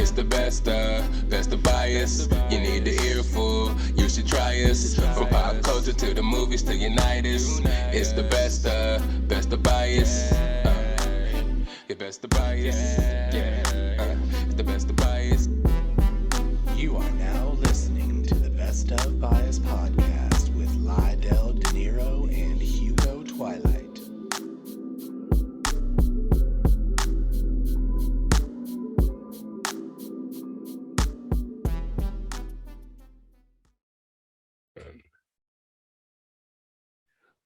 It's the best of bias. You need the earful, you should try us. From pop culture to the movies to Unitas. It's the best of bias. Your best of bias. Yeah, it's the best of bias. You are now listening to the Best of Bias Podcast with Lydell Dinero and Hugo Twilight.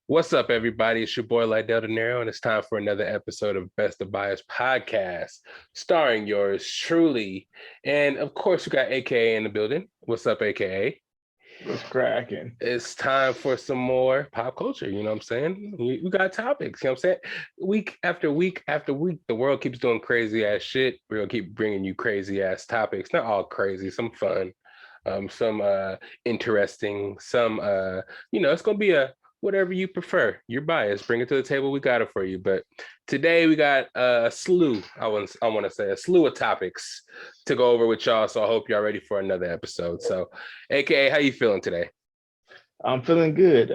What's up, everybody? It's your boy Lydell Dinero, and it's time for another episode of Best of Bias Podcast, starring yours truly. And of course, we got AKA in the building. What's up, AKA? What's cracking? It's time for some more pop culture. You know what I'm saying? We got topics. You know what I'm saying? Week after week after week, the world keeps doing crazy ass shit. We're gonna keep bringing you crazy ass topics. Not all crazy, some fun, some interesting, some it's gonna be a whatever you prefer. Your bias, bring it to the table. We got it for you. But today we got a slew. I want to say a slew of topics to go over with y'all. So I hope y'all ready for another episode. So, AKA, how you feeling today? I'm feeling good.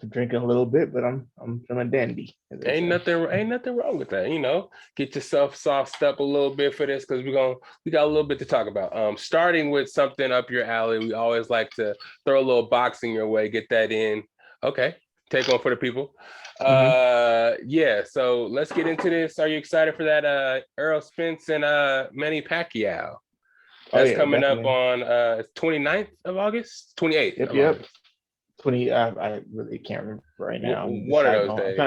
Drinking a little bit, but I'm feeling dandy. Ain't nothing wrong with that. You know, get yourself sauced up a little bit for this because we got a little bit to talk about. Starting with something up your alley. We always like to throw a little boxing your way. Get that in. Okay, take one for the people. Yeah, so let's get into this. Are you excited for that Errol Spence and Manny Pacquiao? That's coming definitely. Up on 29th of August, 28th. Yep. 20. I really can't remember right now. One of those days.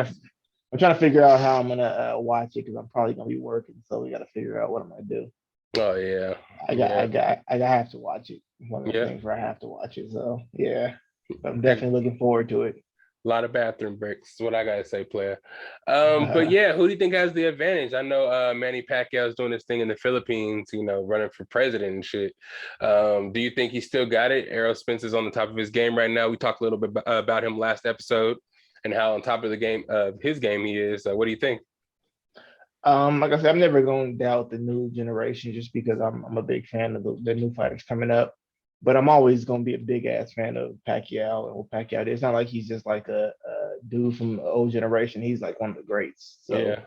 I'm trying to figure out how I'm gonna watch it because I'm probably gonna be working, so we got to figure out what I'm gonna do. Oh yeah. I have to watch it. One of the things where I have to watch it. So yeah. I'm definitely looking forward to it. A lot of bathroom breaks. That's what I gotta say, player. But yeah, who do you think has the advantage? I know Manny Pacquiao is doing this thing in the Philippines, running for president and shit. Do you think he still got it? Errol Spence is on the top of his game right now. We talked a little bit about him last episode and how on top of his game he is. What do you think? Like I said, I'm never going to doubt the new generation just because I'm a big fan of the new fighters coming up. But I'm always going to be a big ass fan of Pacquiao and what Pacquiao did. It's not like he's just like a dude from the old generation. He's like one of the greats. So, yeah.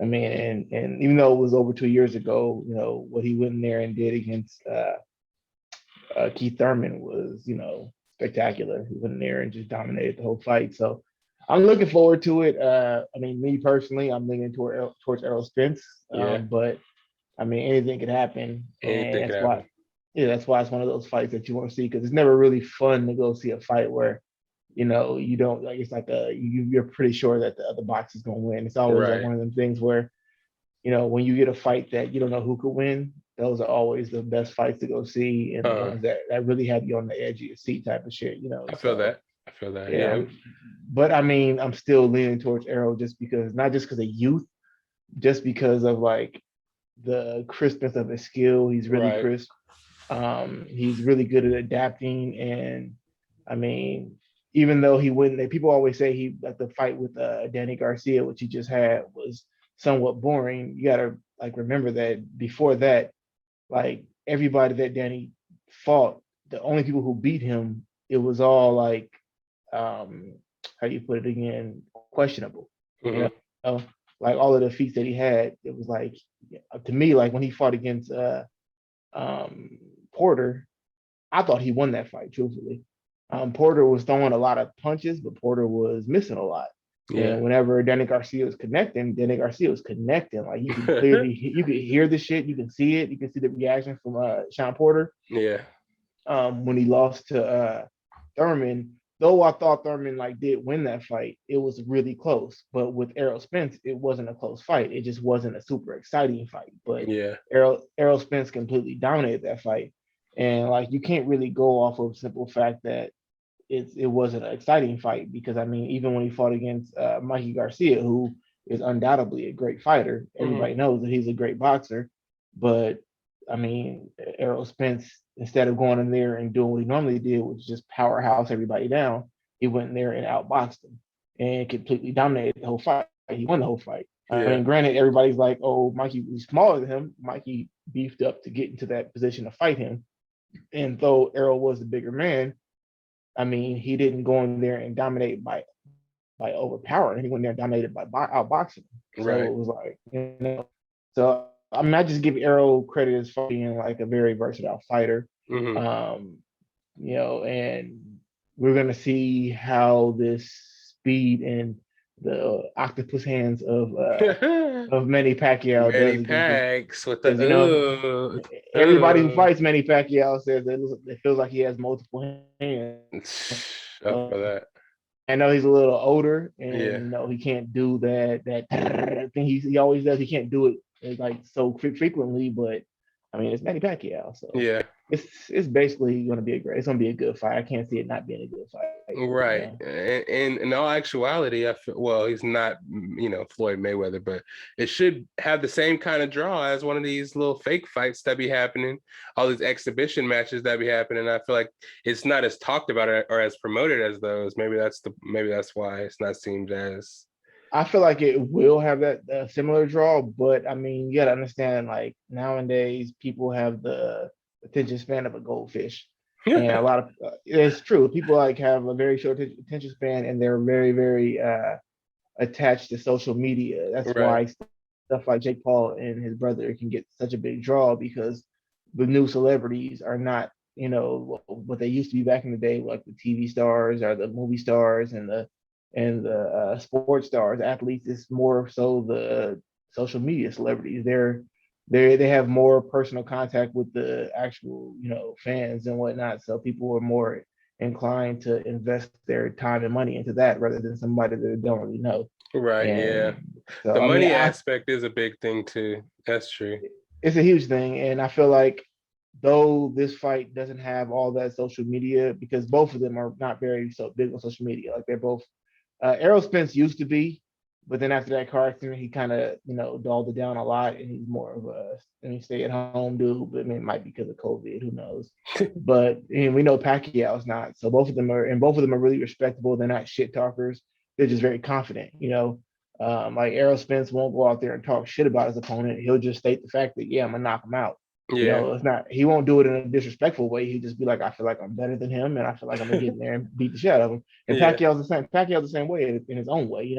I mean, and even though it was over 2 years ago, what he went in there and did against Keith Thurman was, spectacular. He went in there and just dominated the whole fight. So I'm looking forward to it. I mean, me personally, I'm leaning towards Errol Spence. But I mean, anything could happen. That's why it's one of those fights that you want to see because it's never really fun to go see a fight where, you don't like. It's like you're pretty sure that the other box is going to win. It's always like one of them things where, when you get a fight that you don't know who could win, those are always the best fights to go see and the ones that really have you on the edge of your seat type of shit. I feel that. Yeah. But I mean, I'm still leaning towards Errol just because, not just because of youth, just because of like the crispness of his skill. He's really crisp. He's really good at adapting, and I mean, even though people always say the fight with Danny Garcia, which he just had, was somewhat boring. You gotta remember that before that, everybody that Danny fought, the only people who beat him, it was all how you put it again, questionable. Mm-hmm. All of the feats that he had, it was to me, when he fought against Porter, I thought he won that fight, truthfully. Porter was throwing a lot of punches, but Porter was missing a lot. Yeah. And whenever Danny Garcia was connecting. Like you could clearly, you could hear the shit, you can see it, you can see the reaction from Sean Porter. Yeah. When he lost to Thurman, though I thought Thurman did win that fight, it was really close. But with Errol Spence, it wasn't a close fight. It just wasn't a super exciting fight. But Errol Spence completely dominated that fight. And you can't really go off of simple fact that it wasn't an exciting fight because I mean, even when he fought against Mikey Garcia, who is undoubtedly a great fighter, everybody knows that he's a great boxer. But I mean, Errol Spence, instead of going in there and doing what he normally did, which is just powerhouse everybody down, he went in there and outboxed him and completely dominated the whole fight. He won the whole fight. I mean, granted, everybody's like, oh, Mikey was smaller than him. Mikey beefed up to get into that position to fight him. And though Errol was the bigger man, I mean, he didn't go in there and dominate by overpowering. He went in there and dominated by outboxing. So it was like, so I mean, I just give Errol credit as for being like a very versatile fighter. And we're gonna see how this speed and the octopus hands of Manny Pacquiao Manny does Packs with the everybody who fights Manny Pacquiao says that it feels like he has multiple hands. Up for that. I know he's a little older, and he can't do that thing he always does. He can't do it like so frequently, but I mean, it's Manny Pacquiao, so it's basically going to be it's going to be a good fight. I can't see it not being a good fight. Right. And in all actuality, I feel, he's not, Floyd Mayweather, but it should have the same kind of draw as one of these little fake fights that be happening, all these exhibition matches that be happening. I feel like it's not as talked about or as promoted as those. Maybe that's why it's not seemed as. I feel like it will have that similar draw, but I mean, you got to understand, like nowadays, people have the attention span of a goldfish. And a lot of it's true. People like have a very short attention span, and they're very, very attached to social media. That's why stuff like Jake Paul and his brother can get such a big draw, because the new celebrities are not, what they used to be back in the day, like the TV stars or the movie stars and the sports stars, athletes. Is more so the social media celebrities. They have more personal contact with the actual, fans and whatnot. So people are more inclined to invest their time and money into that rather than somebody that they don't really know. Right. So, the money aspect is a big thing too. That's true. It's a huge thing. And I feel like though this fight doesn't have all that social media, because both of them are not very so big on social media. Like they're both, Errol Spence used to be, but then after that car accident, he kind of, dulled it down a lot, and he's more of a stay-at-home dude. But I mean, it might be because of COVID, who knows? But we know Pacquiao's not. So both of them are really respectable. They're not shit talkers. They're just very confident. Like Errol Spence won't go out there and talk shit about his opponent. He'll just state the fact that I'm gonna knock him out. It's not. He won't do it in a disrespectful way. He just be like, I feel like I'm better than him, and I feel like I'm gonna get in there and beat the shit out of him. And Pacquiao's the same. Pacquiao's the same way in his own way.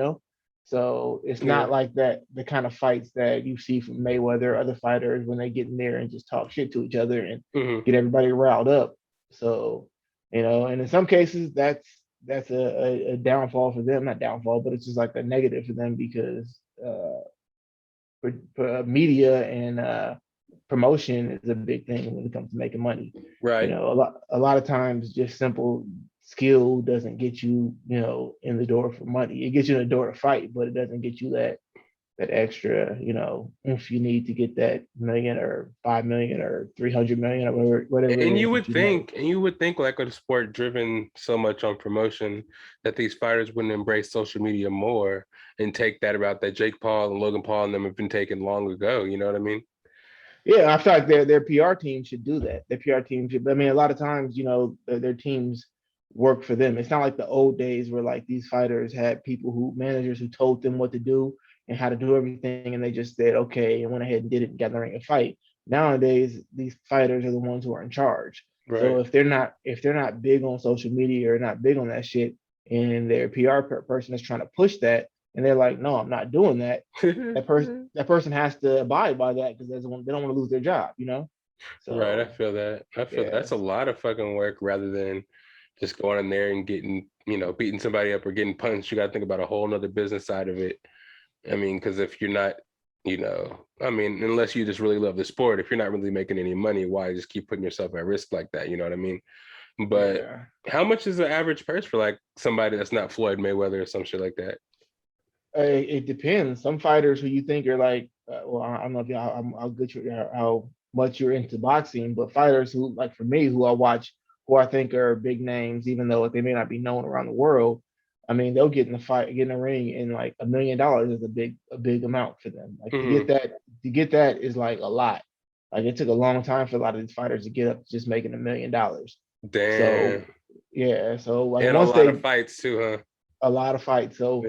So it's not like that, the kind of fights that you see from Mayweather or other fighters when they get in there and just talk shit to each other and get everybody riled up. So, and in some cases that's a downfall for them, not downfall, but it's just like a negative for them, because for media and promotion is a big thing when it comes to making money. Right. A lot of times just simple skill doesn't get you, in the door for money. It gets you in the door to fight, but it doesn't get you that extra, if you need to get that $1 million or $5 million or $300 million or whatever. And you would think like a sport driven so much on promotion that these fighters wouldn't embrace social media more and take that route that Jake Paul and Logan Paul and them have been taking long ago. You know what I mean? Yeah, I feel like their PR team should do that. Their PR team should. I mean, a lot of times, their teams work for them. It's not like the old days where like these fighters had managers who told them what to do and how to do everything, and they just said okay and went ahead and did it and got in the ring and fight. Nowadays, these fighters are the ones who are in charge. Right. So if they're not big on social media or not big on that shit, and their PR person is trying to push that, and they're like, no, I'm not doing that. that person has to abide by that, because they don't want to lose their job, So, right, I feel that. That's a lot of fucking work rather than just going in there and getting, beating somebody up or getting punched. You got to think about a whole nother business side of it. I mean, because if you're not, unless you just really love the sport, if you're not really making any money, why just keep putting yourself at risk like that? You know what I mean? But how much is the average purse for like somebody that's not Floyd Mayweather or some shit like that? It depends. Some fighters who you think are like, I don't know how much you're into boxing, but fighters who, like for me, who I watch, who I think are big names, even though they may not be known around the world. I mean, they'll get in the ring, and like $1 million is a big amount for them. Like to get that is like a lot. Like it took a long time for a lot of these fighters to get up to just making $1 million. Damn. So yeah. So like and a lot of fights too, huh? A lot of fights. So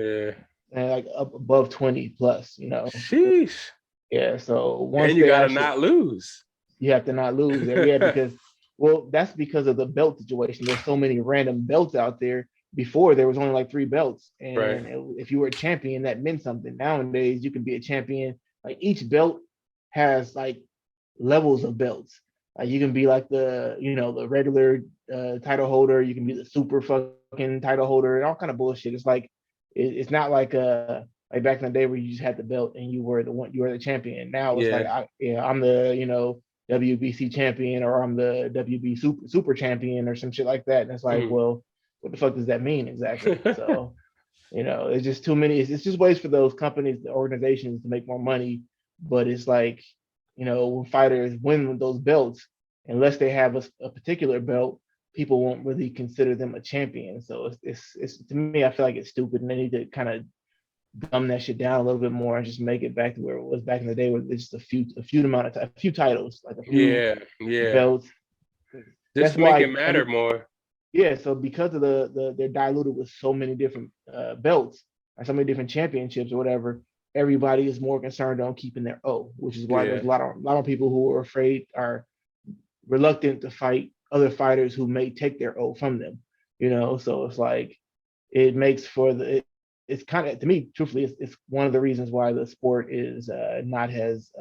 and like up above 20 plus, Sheesh. Yeah. So once And you they gotta actually, not lose. you have to not lose there. Yeah, because well, that's because of the belt situation. There's so many random belts out there. Before there was only like 3 belts, Right. and if you were a champion, that meant something. Nowadays, you can be a champion. Like each belt has like levels of belts. Like you can be like the regular title holder. You can be the super fucking title holder and all kind of bullshit. It's like it's not like back in the day where you just had the belt and you were the champion. Now it's like Yeah. I'm the WBC champion, or I'm the WB super champion or some shit like that. And it's like, Mhm. well, what the fuck does that mean exactly? So it's just too many. It's just ways for those companies, the organizations to make more money. But it's like, when fighters win those belts, unless they have a particular belt, people won't really consider them a champion. So it's to me, I feel like it's stupid, and they need to kind of dumb that shit down a little bit more and just make it back to where it was back in the day, where it's just a few titles, like a few Yeah. Yeah. belts. Just That's to make why, it matter more. yeah. So because of they're diluted with so many different belts or so many different championships or whatever, everybody is more concerned on keeping their O, which is why there's Yeah. a lot of people who are reluctant to fight other fighters who may take their O from them. So it's like it makes for it's kind of, to me, truthfully, it's one of the reasons why the sport is not as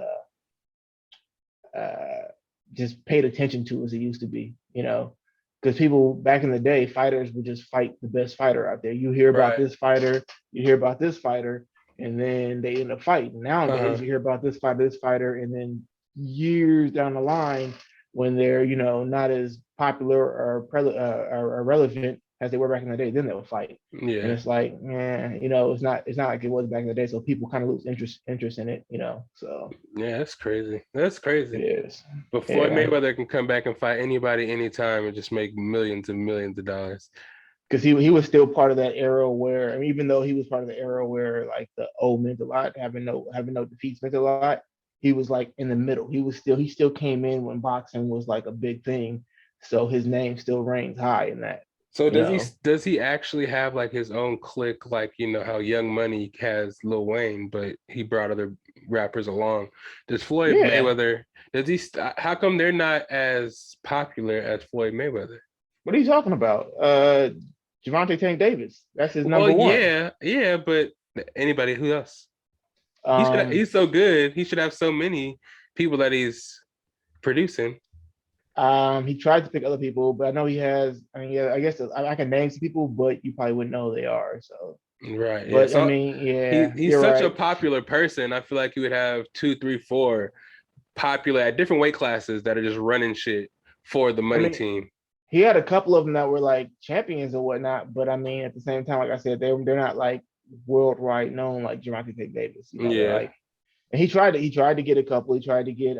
just paid attention to as it used to be. Because people back in the day, fighters would just fight the best fighter out there. You hear about Right. this fighter, you hear about this fighter, and then they end up fighting. Nowadays, Uh-huh. you hear about this fighter, and then years down the line, when they're not as popular or relevant as they were back in the day, then they'll fight. And Yeah. it's like, it's not like it was back in the day. So people kind of lose interest in it. So Yeah, that's crazy. That's crazy. it is. But Floyd Yeah, Mayweather can come back and fight anybody anytime and just make millions and millions of dollars. because he was still part of that era where, I mean, even though he was part of the era where like the O meant a lot, having no defeats meant a lot, he was like in the middle. He still came in when boxing was like a big thing, so his name still reigns high in that. So You know, does he actually have like his own clique, like how Young Money has Lil Wayne, but he brought other rappers along? Does Floyd yeah. Mayweather, how come they're not as popular as Floyd Mayweather? What are you talking about? Javante Tank Davis. That's his Well, number one. yeah, but anybody who else? Um, He's so good. He should have so many people that he's producing. he tried to pick other people, but I know he has. I mean, yeah, I guess I can name some people, but you probably wouldn't know who they are. So, Right. Yeah. but I So mean, yeah, he's you're such a right. popular person. I feel like he would have 2, 3, 4 popular at different weight classes that are just running shit for the I money mean, team. he had a couple of them that were like champions or whatnot, but I mean, at the same time, like I said, they're not like worldwide known like Javante Tank Davis. They're Yeah. like, and he tried to get a couple. He tried to get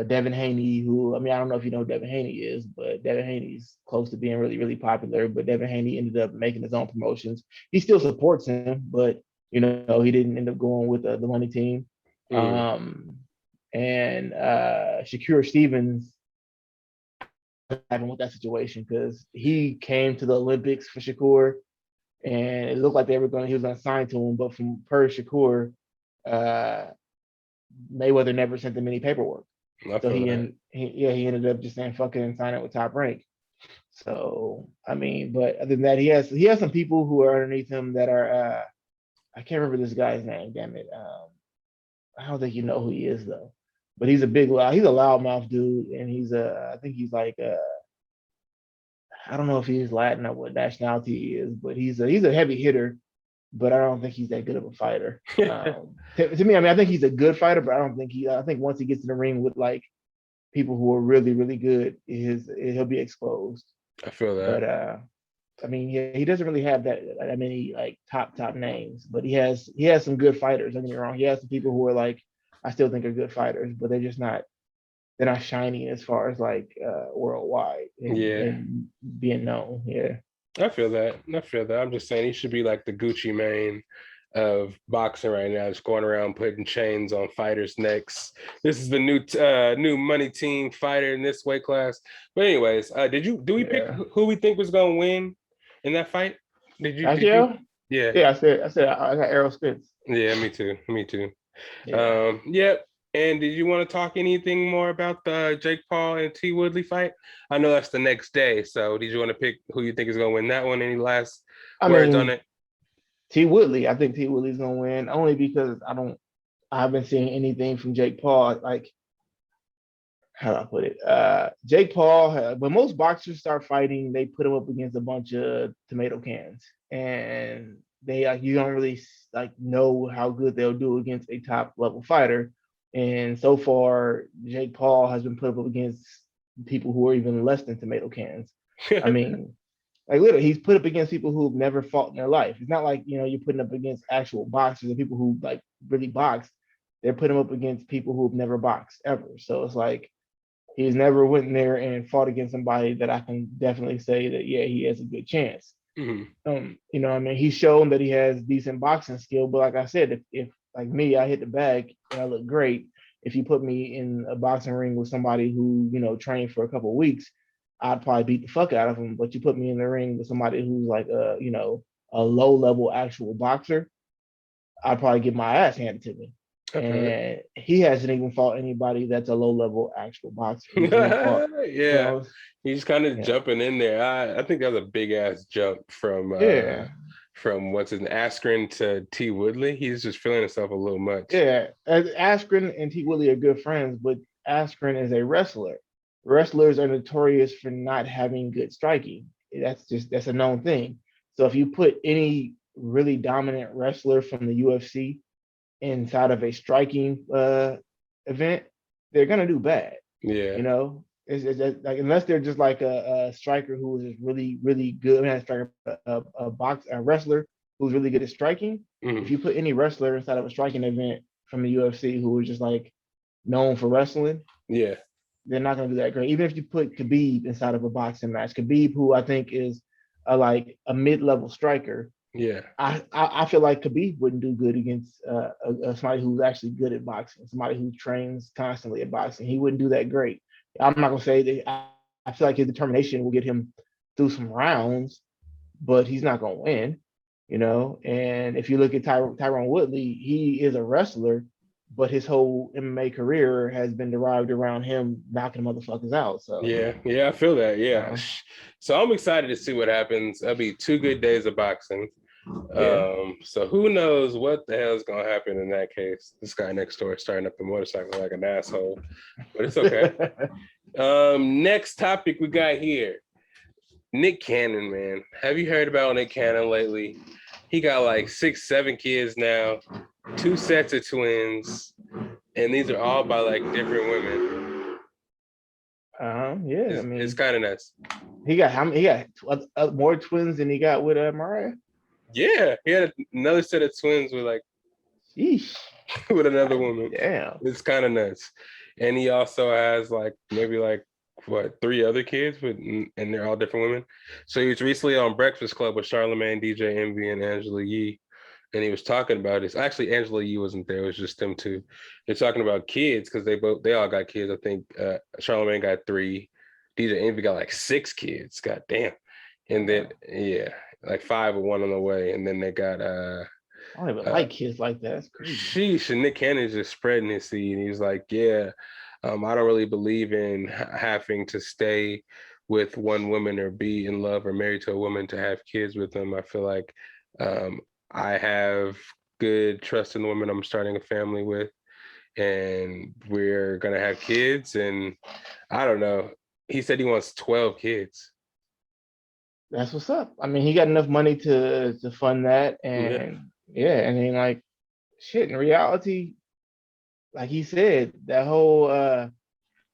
Devin Haney, who, I mean, I don't know if you know who Devin Haney is, but Devin Haney's close to being really, really popular. But Devin Haney ended up making his own promotions. He still supports him, but he didn't end up going with the money team. Mm. And Shakur Stevens happened with that situation because he came to the Olympics for Shakur, and it looked like he was going to sign to him, but from per Shakur, uh, Mayweather never sent him any paperwork. I So feel that. he ended up just saying fuck it and signing with Top Rank. So I mean, but other than that, he has some people who are underneath him that are I can't remember this guy's name. Damn it, I don't think you know who he is though. But he's a loudmouth dude, and I think he's like I don't know if he's Latin or what nationality he is, but he's a heavy hitter. But I don't think he's that good of a fighter. To me, I mean, I think he's a good fighter, but I don't think I think once he gets in the ring with like people who are really, really good, he'll be exposed. I feel But that. I mean, he doesn't really have that many like top names, but he has some good fighters. Don't get me wrong. He has some people who are like I still think are good fighters, but they're not shining as far as like worldwide Yeah. and being known. Yeah. I feel that. I'm just saying he should be like the Gucci Mane of boxing right now, just going around putting chains on fighters' necks. This is the new money team fighter in this weight class. But anyways, do we pick Yeah. who we think was gonna win in that fight? Did you? Pacquiao? Yeah. Yeah, I said I got Errol Spence. Yeah, me too. Me too. Yeah. Yep. And did you want to talk anything more about the Jake Paul and T Woodley fight? I know that's the next day. So did you want to pick who you think is going to win that one? Any last I words on mean, it? T Woodley. I think T Woodley's gonna win only because I haven't seen anything from Jake Paul. Like, how do I put it? Jake Paul. When most boxers start fighting, they put him up against a bunch of tomato cans, and they like you don't really like know how good they'll do against a top level fighter. And so far, Jake Paul has been put up against people who are even less than tomato cans. I mean, like literally, he's put up against people who've never fought in their life. It's not like you're putting up against actual boxers and people who like really box. They're putting him up against people who've never boxed ever. So it's like he's never went in there and fought against somebody that I can definitely say that yeah, he has a good chance. Mhm. I mean, he's shown that he has decent boxing skill, but like I said, if like me, I hit the bag and I look great. If you put me in a boxing ring with somebody who trained for a couple of weeks, I'd probably beat the fuck out of him. But you put me in the ring with somebody who's like a low level actual boxer, I'd probably get my ass handed to me. Okay. And he hasn't even fought anybody that's a low level actual boxer. Yeah. He's kind of yeah, jumping in there. I think that was a big ass jump yeah, from what's his Askren to T Woodley. He's just feeling himself a little much. yeah. As Askren and T. Willie are good friends, but Askren is a wrestler. Wrestlers are notorious for not having good striking. That's a known thing. So if you put any really dominant wrestler from the UFC inside of a striking event, they're gonna do bad. Yeah. You know, it's just, like unless they're just like a striker who is just really really good. I mean, not a striker, a wrestler who's really good at striking. If Mhm. you put any wrestler inside of a striking event from the UFC who is just like known for wrestling, Yeah. they're not going to do that great. Even if you put Khabib inside of a boxing match, Khabib, who I think is like a mid-level striker, Yeah. I feel like Khabib wouldn't do good against somebody who's actually good at boxing, somebody who trains constantly at boxing. He wouldn't do that great. I'm not gonna say that. I feel like his determination will get him through some rounds, but he's not gonna win. And if you look at Tyron Woodley, he is a wrestler, but his whole MMA career has been derived around him knocking motherfuckers out. So Yeah, I feel that. Yeah. uh, So I'm excited to see what happens. That'll be 2 good days of boxing. yeah. So who knows what the hell is gonna happen in that case? This guy next door is starting up the motorcycle like an asshole, but it's okay. Next topic we got here. Nick Cannon, man. Have you heard about Nick Cannon lately? He got like 6, 7 kids now, 2 sets of twins, and these are all by like different women. Yeah. I mean, It's kind of nuts. he got how many? He got more twins than he got with Mariah. Yeah, he had another set of twins with like Sheesh. with another woman. Damn. It's kind of nuts. And he also has like maybe like 3 other kids and they're all different women. So he was recently on Breakfast Club with Charlamagne, DJ Envy, and Angela Yee. And he was talking about this. Actually, Angela Yee wasn't there. It was just them two. They're talking about kids because they all got kids. I think Charlamagne got 3. DJ Envy got like 6 kids. God damn. And then like 5 or 1 on the way. And then they got I don't even like kids like that. That's crazy. sheesh. And Nick Cannon's just spreading his seed. He's like, yeah, I don't really believe in having to stay with one woman or be in love or married to a woman to have kids with them. I feel like I have good trust in the woman I'm starting a family with, and we're gonna have kids. And I don't know. He said he wants 12 kids. That's what's up. I mean, he got enough money to fund that, and I mean, like, shit. In reality, like he said, that whole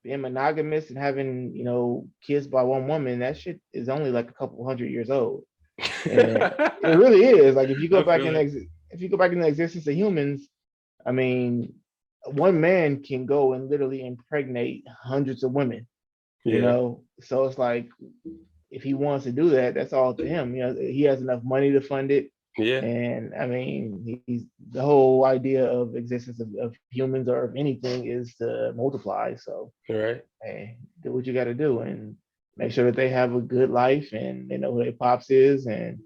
being monogamous and having kids by one woman, that shit is only like a couple hundred years old. And it really is. Like if you go back in the existence of humans, I mean, one man can go and literally impregnate hundreds of women. So it's like if he wants to do that, that's all to him. He has enough money to fund it. Yeah. And I mean, he's the whole idea of existence of humans or of anything is to multiply. So Right. hey, do what you got to do and make sure that they have a good life and they know who their pops is and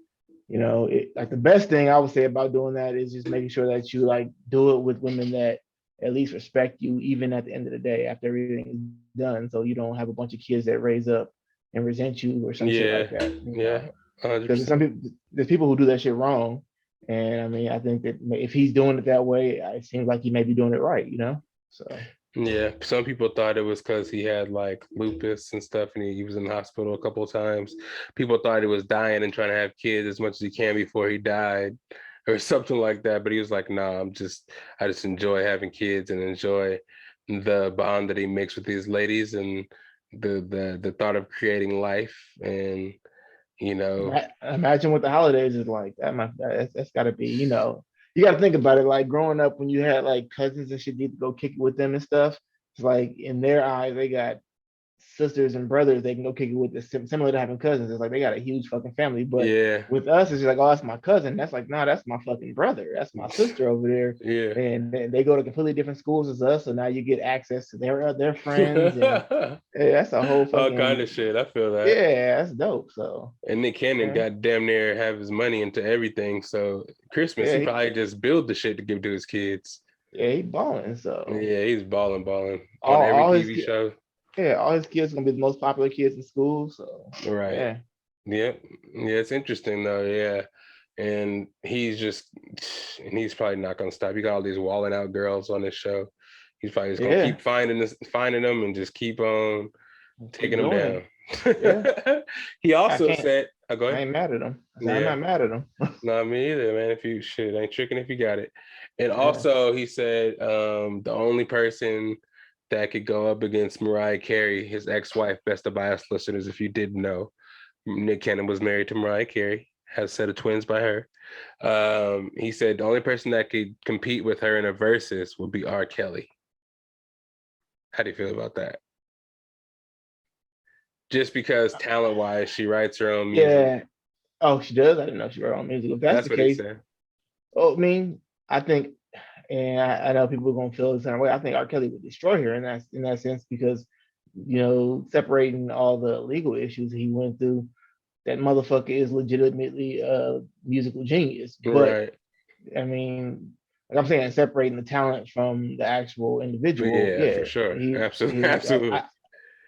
Like the best thing I would say about doing that is just making sure that you like do it with women that at least respect you, even at the end of the day after everything is done, so you don't have a bunch of kids that raise up and resent you or some shit like that. Yeah, Because 100%. there's people who do that shit wrong, and I mean, I think that if he's doing it that way, it seems like he may be doing it right. So Yeah, some people thought it was because he had like lupus and stuff, and he was in the hospital a couple of times. People thought he was dying and trying to have kids as much as he can before he died, or something like that. But he was like, "Nah, I just enjoy having kids and enjoy the bond that he makes with these ladies and the thought of creating life and you know, imagine what the holidays is like. That's got to be. You got to think about it. Like growing up, when you had like cousins and shit, you to go kick it with them and stuff. It's like in their eyes, they got sisters and brothers they can go kick it with. Similar to having cousins. It's like they got a huge fucking family. But yeah, with us, it's just like, oh, that's my cousin. That's like, nah, that's my fucking brother. That's my sister over there. yeah. And they go to completely different schools as us. So now you get access to their friends. And that's a whole All fucking kind of shit. I feel that. yeah, that's dope. So And Nick Cannon got damn near have his money into everything. So Christmas, he probably just build the shit to give to his kids. Yeah, he balling. So yeah, he's balling on all every TV show. Yeah, all his kids gonna be the most popular kids in school. So right. Yeah. It's interesting though. Yeah. And he's probably not gonna stop. He got all these walling out girls on this show. He's probably just gonna keep finding them and just keep on taking them down. Yeah. He also said, go ahead. I ain't mad at him. I'm not mad at him. Not me either, man. If you ain't tricking if you got it. And also he said the only person that could go up against Mariah Carey, his ex-wife, best of Bias listeners, if you didn't know, Nick Cannon was married to Mariah Carey, has a set of twins by her. He said the only person that could compete with her in a versus would be R. Kelly. How do you feel about that? Just because talent-wise, she writes her own music. Yeah. Oh, she does? I didn't know she wrote her own music. If that's the case, I mean, I think, and I know people are gonna feel the same way. I think R. Kelly would destroy her in that sense because, separating all the legal issues he went through, that motherfucker is legitimately a musical genius. But right. I mean, like I'm saying, separating the talent from the actual individual. Yeah, for sure. Absolutely.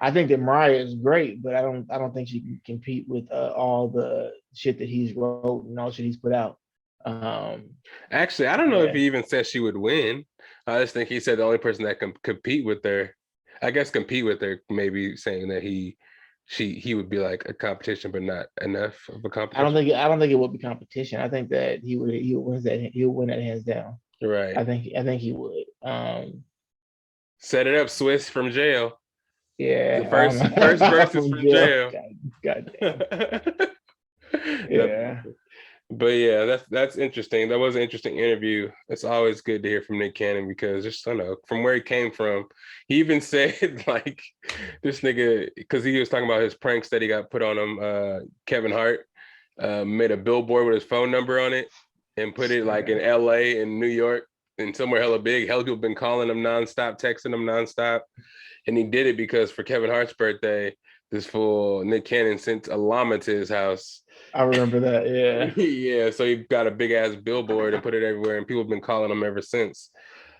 I think that Mariah is great, but I don't think she can compete with all the shit that he's wrote and all the shit he's put out. Actually, I don't know if he even said she would win. I just think he said the only person that can compete with her, maybe saying that he would be like a competition, but not enough of a competition. I don't think it would be competition. I think that he would win that hands down. Right. I think he would. Set it up, Swiss from jail. Yeah. The first versus from jail. God damn. Yeah. But yeah, that's interesting. That was an interesting interview. It's always good to hear from Nick Cannon because just from where he came from. He even said like this nigga, because he was talking about his pranks that he got put on him. Kevin Hart made a billboard with his phone number on it and put it like in LA and New York and somewhere hella big. Hella people been calling him nonstop, texting him nonstop. And he did it because for Kevin Hart's birthday, this fool Nick Cannon sent a llama to his house. I remember that, yeah. Yeah, so he got a big ass billboard and put it everywhere, and people have been calling him ever since.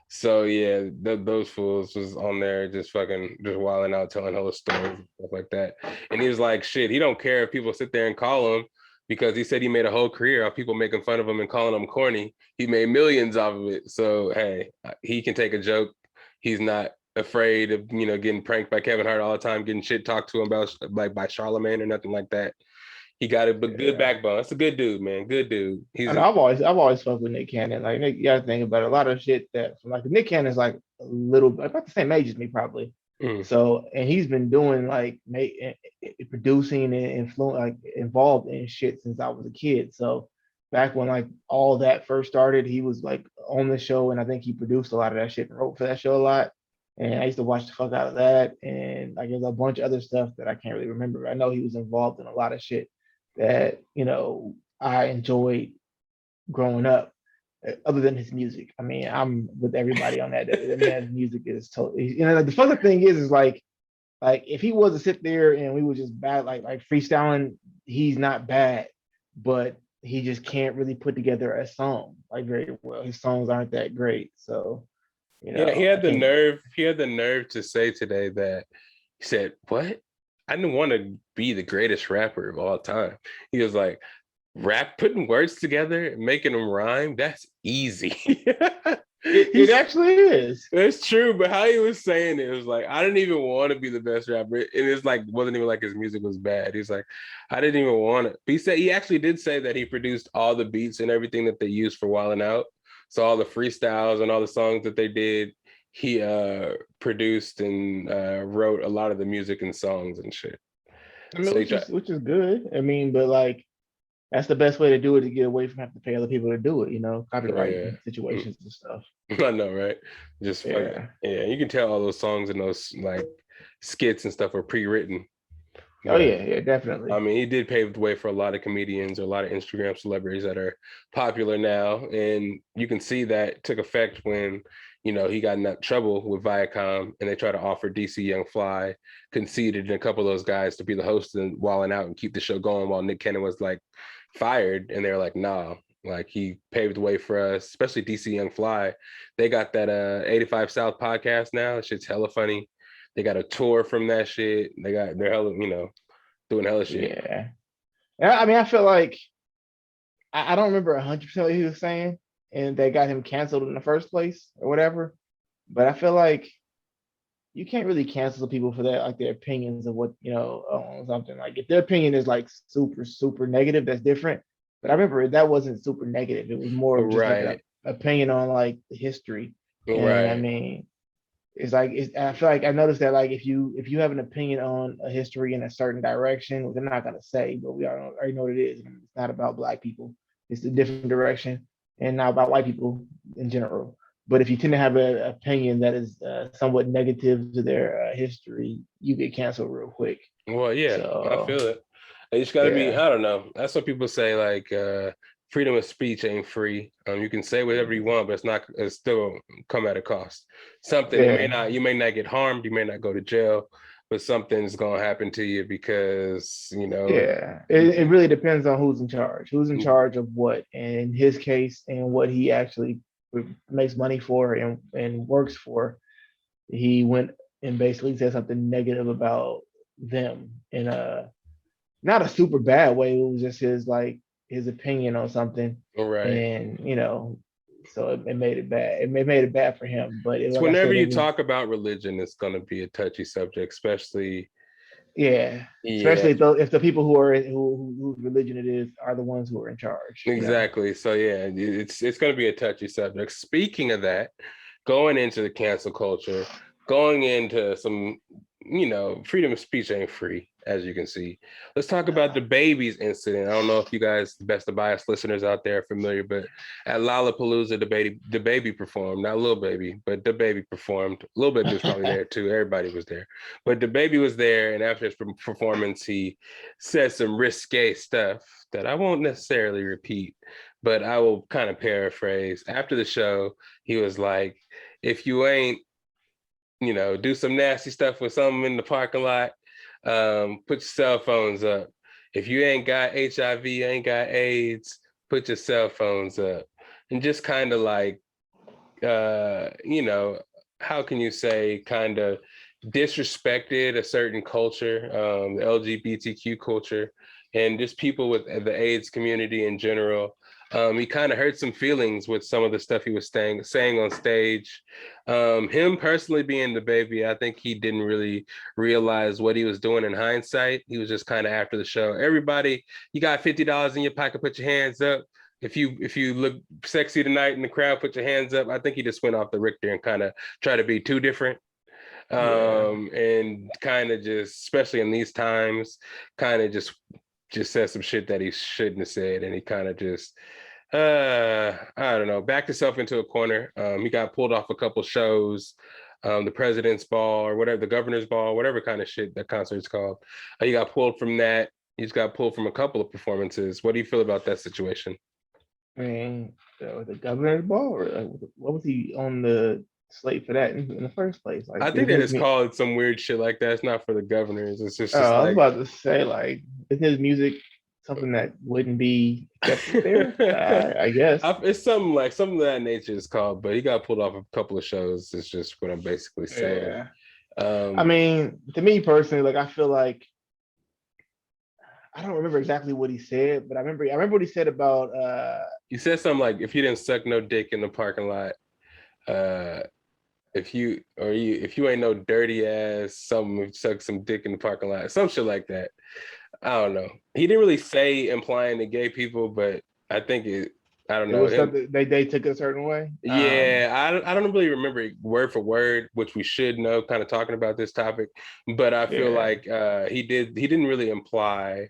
So yeah, those fools was on there just wilding out, telling hella stories and stuff like that. And he was like, shit, he don't care if people sit there and call him because he said he made a whole career of people making fun of him and calling him corny. He made millions off of it. So hey, he can take a joke. He's not afraid of getting pranked by Kevin Hart all the time, getting shit talked to him about like by Charlemagne or nothing like that. He got a good backbone. That's a good dude, man. Good dude. I've always fucked with Nick Cannon. Like Nick, you gotta think about it. A lot of shit that like Nick Cannon's like a little about the same age as me probably. So and he's been doing like producing and involved in shit since I was a kid. So back when like all that first started, he was like on the show, and I think he produced a lot of that shit and wrote for that show a lot. And I used to watch the fuck out of that, and like there's a bunch of other stuff that I can't really remember. I know he was involved in a lot of shit that I enjoyed growing up, other than his music. I mean, I'm with everybody on that. That man's music is totally, like the funny thing is like if he was to sit there and we were just bad like freestyling, he's not bad, but he just can't really put together a song like very well. His songs aren't that great. So, Yeah, he I had the think nerve. He had the nerve to say today that he said, "What? I didn't want to be the greatest rapper of all time." He was like, "Rap, putting words together, and making them rhyme. That's easy." it actually is. It's true, but how he was saying it was like, I didn't even want to be the best rapper. And it's like, wasn't even like his music was bad. He's like, I didn't even want it. He said he actually did say that he produced all the beats and everything that they used for Wildin' Out. So all the freestyles and all the songs that they did, he produced and wrote a lot of the music and songs and shit. I mean, So he tried, which is good. I mean, but like that's the best way to do it to get away from having to pay other people to do it. Copyright yeah. situations and stuff. I know, right? Just fucking, Yeah. yeah. You can tell all those songs and those like skits and stuff are pre-written. Oh yeah, definitely. I mean, he did pave the way for a lot of comedians or a lot of Instagram celebrities that are popular now. And you can see that took effect when, he got in that trouble with Viacom and they tried to offer DC Young Fly, conceded and a couple of those guys to be the host and Wildin' Out and keep the show going while Nick Cannon was like fired. And they were like, nah, like he paved the way for us, especially DC Young Fly. They got that 85 South podcast now. That shit's hella funny. They got a tour from that shit. They're hella, doing hella shit. Yeah. I mean, I feel like I don't remember 100% what he was saying, and they got him canceled in the first place or whatever. But I feel like you can't really cancel people for that, like their opinions of what something. Like if their opinion is like super super negative, that's different. But I remember that wasn't super negative. It was more of just like an opinion on like the history. And I mean, it's like I feel like I noticed that like if you have an opinion on a history in a certain direction, which I'm not gonna say, but we already know what it is. It's not about Black people. It's a different direction, and not about white people in general. But if you tend to have an opinion that is somewhat negative to their history, you get canceled real quick. Well, yeah, so, I feel it. You just got to be, I don't know. That's what people say, like, freedom of speech ain't free. You can say whatever you want, but it's still come at a cost. Something you may not get harmed, you may not go to jail, but something's gonna happen to you because it really depends on who's in charge of what. And in his case, and what he actually makes money for and works for, he went and basically said something negative about them in a not a super bad way. It was just his opinion on something, right? And so it made it bad. It made it bad for him. But whenever you talk about religion, it's going to be a touchy subject, especially. Especially if the people whose religion it is are the ones who are in charge. Exactly. So yeah, it's going to be a touchy subject. Speaking of that, going into the cancel culture, going into some, freedom of speech ain't free, as you can see. Let's talk about the baby's incident. I don't know if you guys, the Best of Bias listeners out there, are familiar, but at Lollapalooza, the baby performed. Not Lil Baby, but the baby performed. Lil Baby was probably there too. Everybody was there, but the baby was there. And after his performance, he said some risque stuff that I won't necessarily repeat, but I will kind of paraphrase. After the show, he was like, "If you ain't, do some nasty stuff with something in the parking lot, put your cell phones up. If you ain't got HIV, ain't got AIDS, put your cell phones up." And just kind of like, how can you say, kind of disrespected a certain culture, the LGBTQ culture, and just people with the AIDS community in general. He kind of hurt some feelings with some of the stuff he was saying on stage. Him personally being the baby, I think he didn't really realize what he was doing in hindsight. He was just kind of after the show. Everybody, you got $50 in your pocket, put your hands up. If you look sexy tonight in the crowd, put your hands up. I think he just went off the Richter and kind of tried to be too different. And kind of just, especially in these times, kind of just said some shit that he shouldn't have said. And he kind of just, I don't know, backed himself into a corner. He got pulled off a couple shows, the president's ball or whatever, the governor's ball, whatever kind of shit that concert's called. He got pulled from that. He's got pulled from a couple of performances. What do you feel about that situation? I mean, the governor's ball, or what was he on the slate for that in the first place? Like, I think they just called some weird shit like that. It's not for the governors. It's just I was like, about to say, like, isn't his music something that wouldn't be accepted there. I guess. It's something of that nature is called, but he got pulled off a couple of shows. It's just what I'm basically saying. Yeah. I mean, to me personally, like I feel like I don't remember exactly what he said, but I remember what he said about he said something like, if you didn't suck no dick in the parking lot, if you ain't no dirty ass, something, suck some dick in the parking lot, some shit like that. I don't know. He didn't really say implying to gay people, but I think I don't know. It was something they took a certain way. Yeah, I don't really remember it word for word, which we should know, kind of talking about this topic. But I feel like he didn't really imply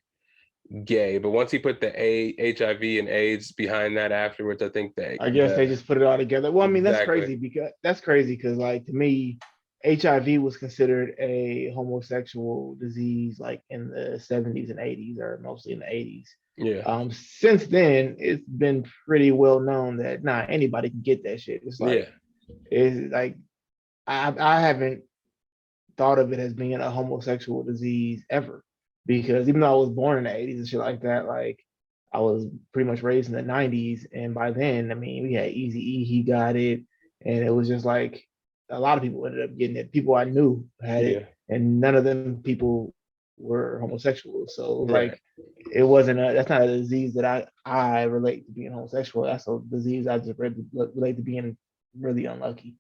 gay, but once he put the HIV and AIDS behind that afterwards, I think that I guess they just put it all together. Well, I mean, Exactly. that's crazy because like to me, HIV was considered a homosexual disease like in the 70s and 80s, or mostly in the 80s. Yeah. Since then, it's been pretty well known that anybody can get that shit. It's like I haven't thought of it as being a homosexual disease ever, because even though I was born in the 80s and shit like that, like I was pretty much raised in the 90s, and by then, I mean, we had Eazy-E, he got it, and it was just like a lot of people ended up getting it. People I knew had it, and none of them people were homosexual. So Right. like it wasn't that's not a disease that I relate to being homosexual. That's a disease I just relate to being really unlucky.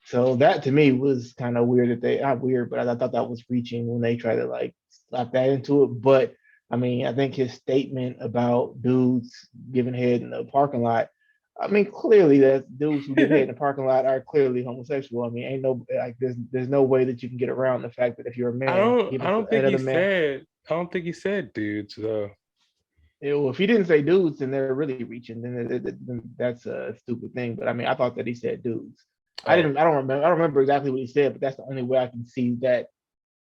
So that to me was kind of weird that they not weird, but I thought that was reaching when they tried to like slap that into it. But I mean, I think his statement about dudes giving head in the parking lot, I mean, clearly that dudes who give head in the parking lot are clearly homosexual. I mean, ain't no like there's no way that you can get around the fact that if you're a man, I don't think he said dudes though. Well, if he didn't say dudes, then they're really reaching. Then that's a stupid thing. But I mean, I thought that he said dudes. I don't remember exactly what he said, but that's the only way I can see that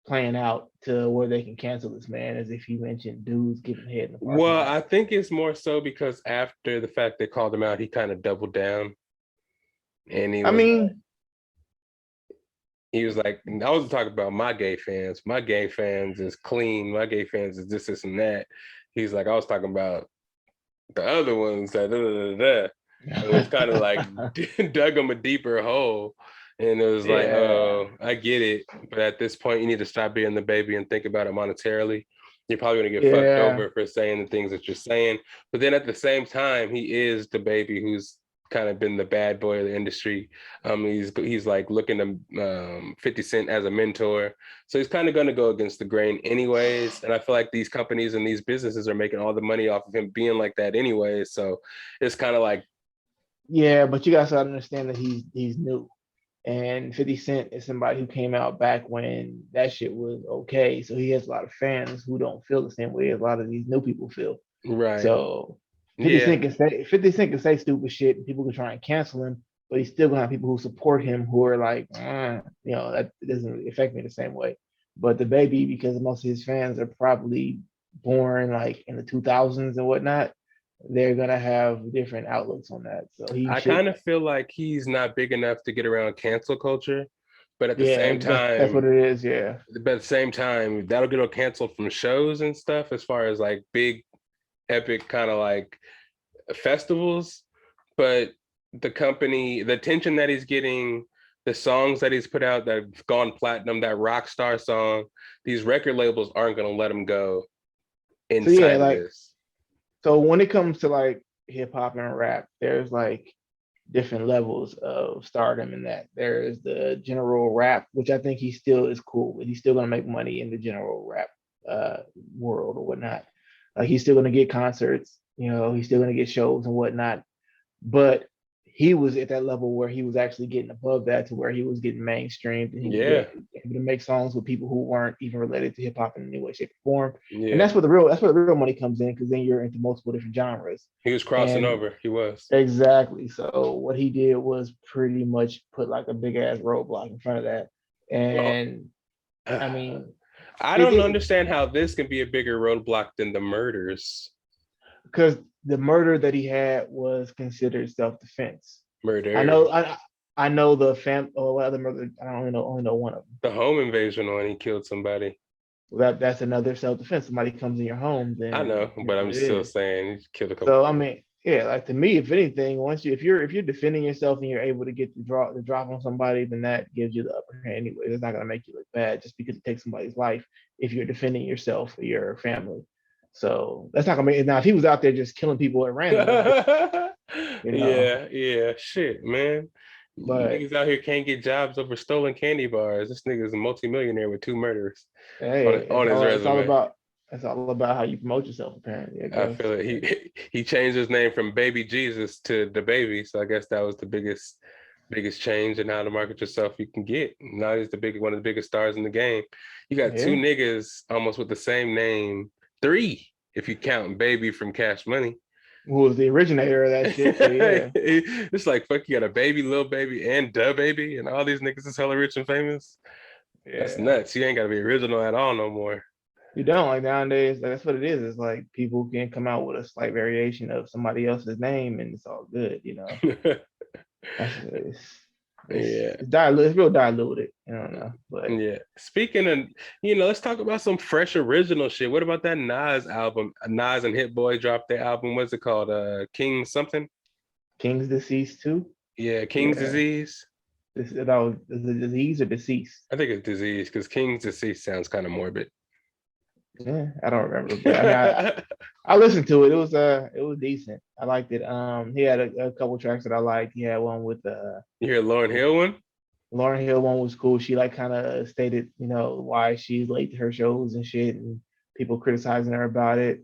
playing out to where they can cancel this man, is if he mentioned dudes giving head in the parking lot. I think it's more so because after the fact they called him out, he kind of doubled down, and he was like, I wasn't talking about my gay fans. My gay fans is clean. My gay fans is this and that. He's like, I was talking about the other ones that And it was kind of like dug him a deeper hole. And it was like, oh, I get it. But at this point, you need to stop being the baby and think about it monetarily. You're probably going to get fucked over for saying the things that you're saying. But then at the same time, he is the baby who's kind of been the bad boy of the industry. He's like looking to 50 Cent as a mentor. So he's kind of going to go against the grain anyways. And I feel like these companies and these businesses are making all the money off of him being like that anyways. So it's kind of like, yeah, but you guys gotta understand that he's new, and 50 Cent is somebody who came out back when that shit was okay. So he has a lot of fans who don't feel the same way as a lot of these new people feel. Right. So 50 Cent can say stupid shit and people can try and cancel him, but he's still gonna have people who support him who are like, that doesn't really affect me the same way. But the baby, because most of his fans are probably born like in the 2000s and whatnot, they're gonna have different outlooks on that. So I kind of feel like he's not big enough to get around cancel culture, but at the same time, that's what it is. Yeah, but at the same time, that'll get him canceled from shows and stuff, as far as like big, epic kind of like festivals. But the attention that he's getting, the songs that he's put out that have gone platinum, that Rockstar song, these record labels aren't gonna let him go inside this. So when it comes to like hip hop and rap, there's like different levels of stardom in that. There's the general rap, which I think he still is cool with. He's still gonna make money in the general rap world or whatnot. Like he's still gonna get concerts, he's still gonna get shows and whatnot. But he was at that level where he was actually getting above that, to where he was getting mainstreamed, and he was able to make songs with people who weren't even related to hip hop in any way, shape, or form. And that's where the real money comes in, because then you're into multiple different genres. He was crossing over. He was. Exactly. So what he did was pretty much put like a big ass roadblock in front of that. And I mean, I don't understand how this can be a bigger roadblock than the murders. Because the murder that he had was considered self-defense. Murder. I know the what other murder? I only know one of them. The home invasion when he killed somebody. that's another self-defense. Somebody comes in your home, I then know, you but know I'm it still is. saying you killed a couple So I people. mean, yeah, like to me, if anything, once you if you're defending yourself and you're able to get the drop on somebody, then that gives you the upper hand anyway. It's not gonna make you look bad just because it takes somebody's life if you're defending yourself or your family. So that's not gonna make it. Now if he was out there just killing people at random, that's different, you know. Yeah, shit, man. But Niggas out here can't get jobs over stolen candy bars. This nigga's a multimillionaire with 2 murders hey, on his resume. it's all about how you promote yourself, apparently, I I guess. feel it. He changed his name from Baby Jesus to the Baby, so I guess that was the biggest change in how to market yourself you can get. Now he's one of the biggest stars in the game. You got two Yeah. niggas almost with the same name, three if you count Baby from Cash Money. Who was the originator of that shit? So yeah. It's like fuck, you got a Baby, Lil Baby, and Da Baby, and all these niggas is hella rich and famous. That's Yeah. nuts. You ain't gotta be original at all no more. You don't like nowadays. That's what it is. It's like people can come out with a slight variation of somebody else's name, and it's all good. You know, that's Yeah. it's diluted. It's real diluted. I don't know, but Yeah. Speaking of, let's talk about some fresh original shit. What about that Nas album? Nas and Hit Boy dropped their album. What's it called? King something? King's deceased too. Yeah, King's Yeah, Disease. that was the disease or deceased. I think it's disease because King's Disease sounds kind of morbid. Yeah, I don't remember, but I mean, I listened to it. It was decent. I liked it. He had a couple tracks that I liked. He had one with You hear Lauryn Hill one? Lauryn Hill one was cool. She like kind of stated, why she's late to her shows and shit, and people criticizing her about it.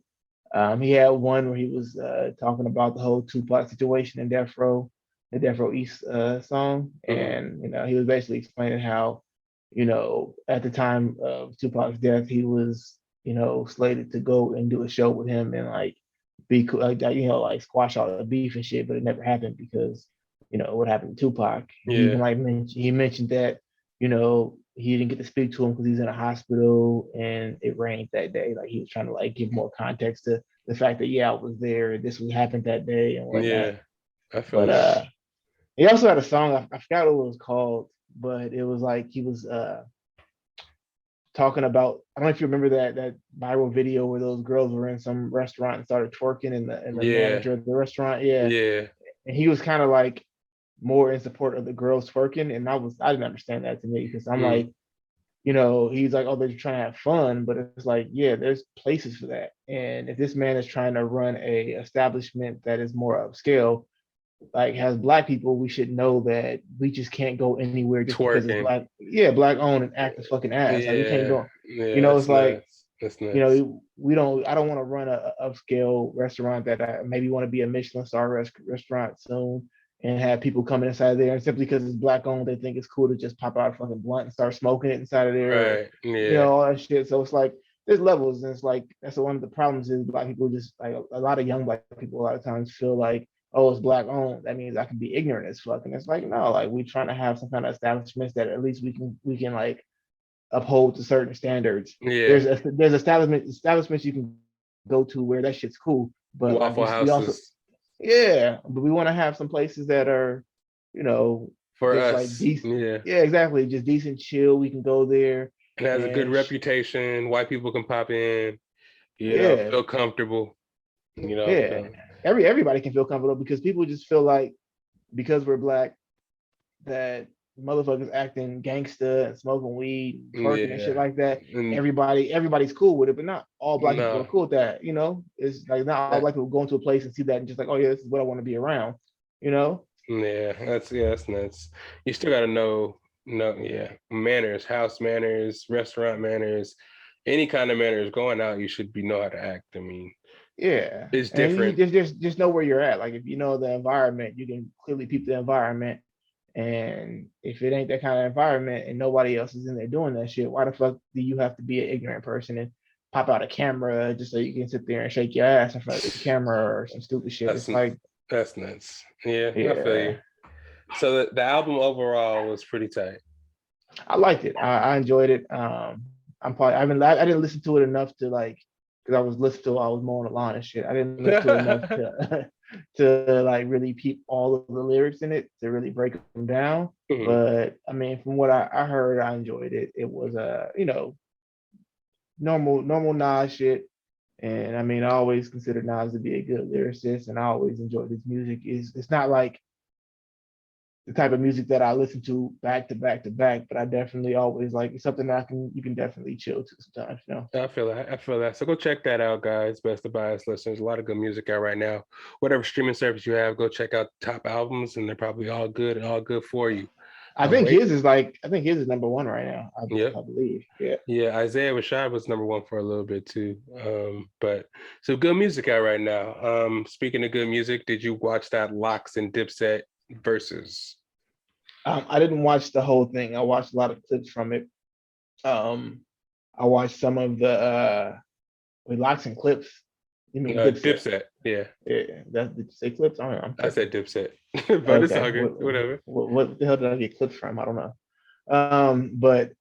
He had one where he was talking about the whole Tupac situation in Death Row, the Death Row East song, and he was basically explaining how, at the time of Tupac's death, he was, slated to go and do a show with him and like be cool, like squash all the beef and shit, but it never happened because what happened to Tupac. Yeah. He even like he mentioned that he didn't get to speak to him because he's in a hospital and it rained that day. Like he was trying to like give more context to the fact that I was there, this was happened that day and whatnot. Yeah, I feel But he also had a song, I forgot what it was called, but it was like he was talking about, I don't know if you remember that viral video where those girls were in some restaurant and started twerking and the manager of the restaurant. Yeah. And he was kind of like more in support of the girls twerking. And I didn't understand that to me because I'm like, he's like, oh, they're trying to have fun, but it's like, yeah, there's places for that. And if this man is trying to run a establishment that is more upscale, like has black people, we should know that we just can't go anywhere just because it's black. Yeah, black owned and act a fucking ass. Like we can't go. It's like that's nuts. we don't. I don't want to run a upscale restaurant that I maybe want to be a Michelin star restaurant soon and have people coming inside there and simply because it's black owned, they think it's cool to just pop out a fucking blunt and start smoking it inside of there. Right. Yeah. All that shit. So it's like there's levels, and it's like that's one of the problems is black people just like a lot of young black people a lot of times feel like, oh, it's black owned, that means I can be ignorant as fuck. And it's like, no, like we trying to have some kind of establishments that at least we can like uphold to certain standards. Yeah. There's establishments you can go to where that shit's cool. But Waffle like, Houses. But we want to have some places that are, for just us. like decent. Yeah. Yeah, exactly. Just decent, chill. We can go there. It has a good reputation. White people can pop in. Yeah. Feel comfortable. Yeah. Everybody can feel comfortable because people just feel like because we're black that motherfuckers acting gangster and smoking weed, twerking and shit like that. And everybody's cool with it, but not all black people are cool with that. It's like not all black people go into a place and see that and just like, oh yeah, this is what I want to be around. Yeah, that's nuts. You still gotta know manners, house manners, restaurant manners, any kind of manners. Going out, you should know how to act. I mean, yeah, it's different. And you just know where you're at. Like if you know the environment, you can clearly peep the environment. And if it ain't that kind of environment and nobody else is in there doing that shit, why the fuck do you have to be an ignorant person and pop out a camera just so you can sit there and shake your ass in front of the camera or some stupid shit? It's like that's nuts. Yeah, I feel you. So the album overall was pretty tight. I liked it. I enjoyed it. I didn't listen to it enough to like, because I was listening to it while I was mowing the lawn and shit. I didn't listen to it enough to like really peep all of the lyrics in it to really break them down. But I mean, from what I heard, I enjoyed it. It was normal Nas shit. And I mean, I always consider Nas to be a good lyricist, and I always enjoyed his music. It's not like the type of music that I listen to back to back to back, but I definitely always like it's something that you can definitely chill to sometimes, you know. I feel that. I feel that. So go check that out, guys. Best of Bias listeners. A lot of good music out right now. Whatever streaming service you have, go check out the top albums, and they're probably all good and all good for you. I think his is number one right now. Yeah. I believe. Yeah. Yeah, Isaiah Rashad was number one for a little bit too. But so good music out right now. Speaking of good music, did you watch that Lox and Dipset Verzuz? I didn't watch the whole thing. I watched a lot of clips from it. I watched some of the Lox and clips. You mean Dipset? Yeah. Yeah. Did you say clips? I said Dipset, but it's all good. Whatever. What the hell did I get clips from? I don't know. But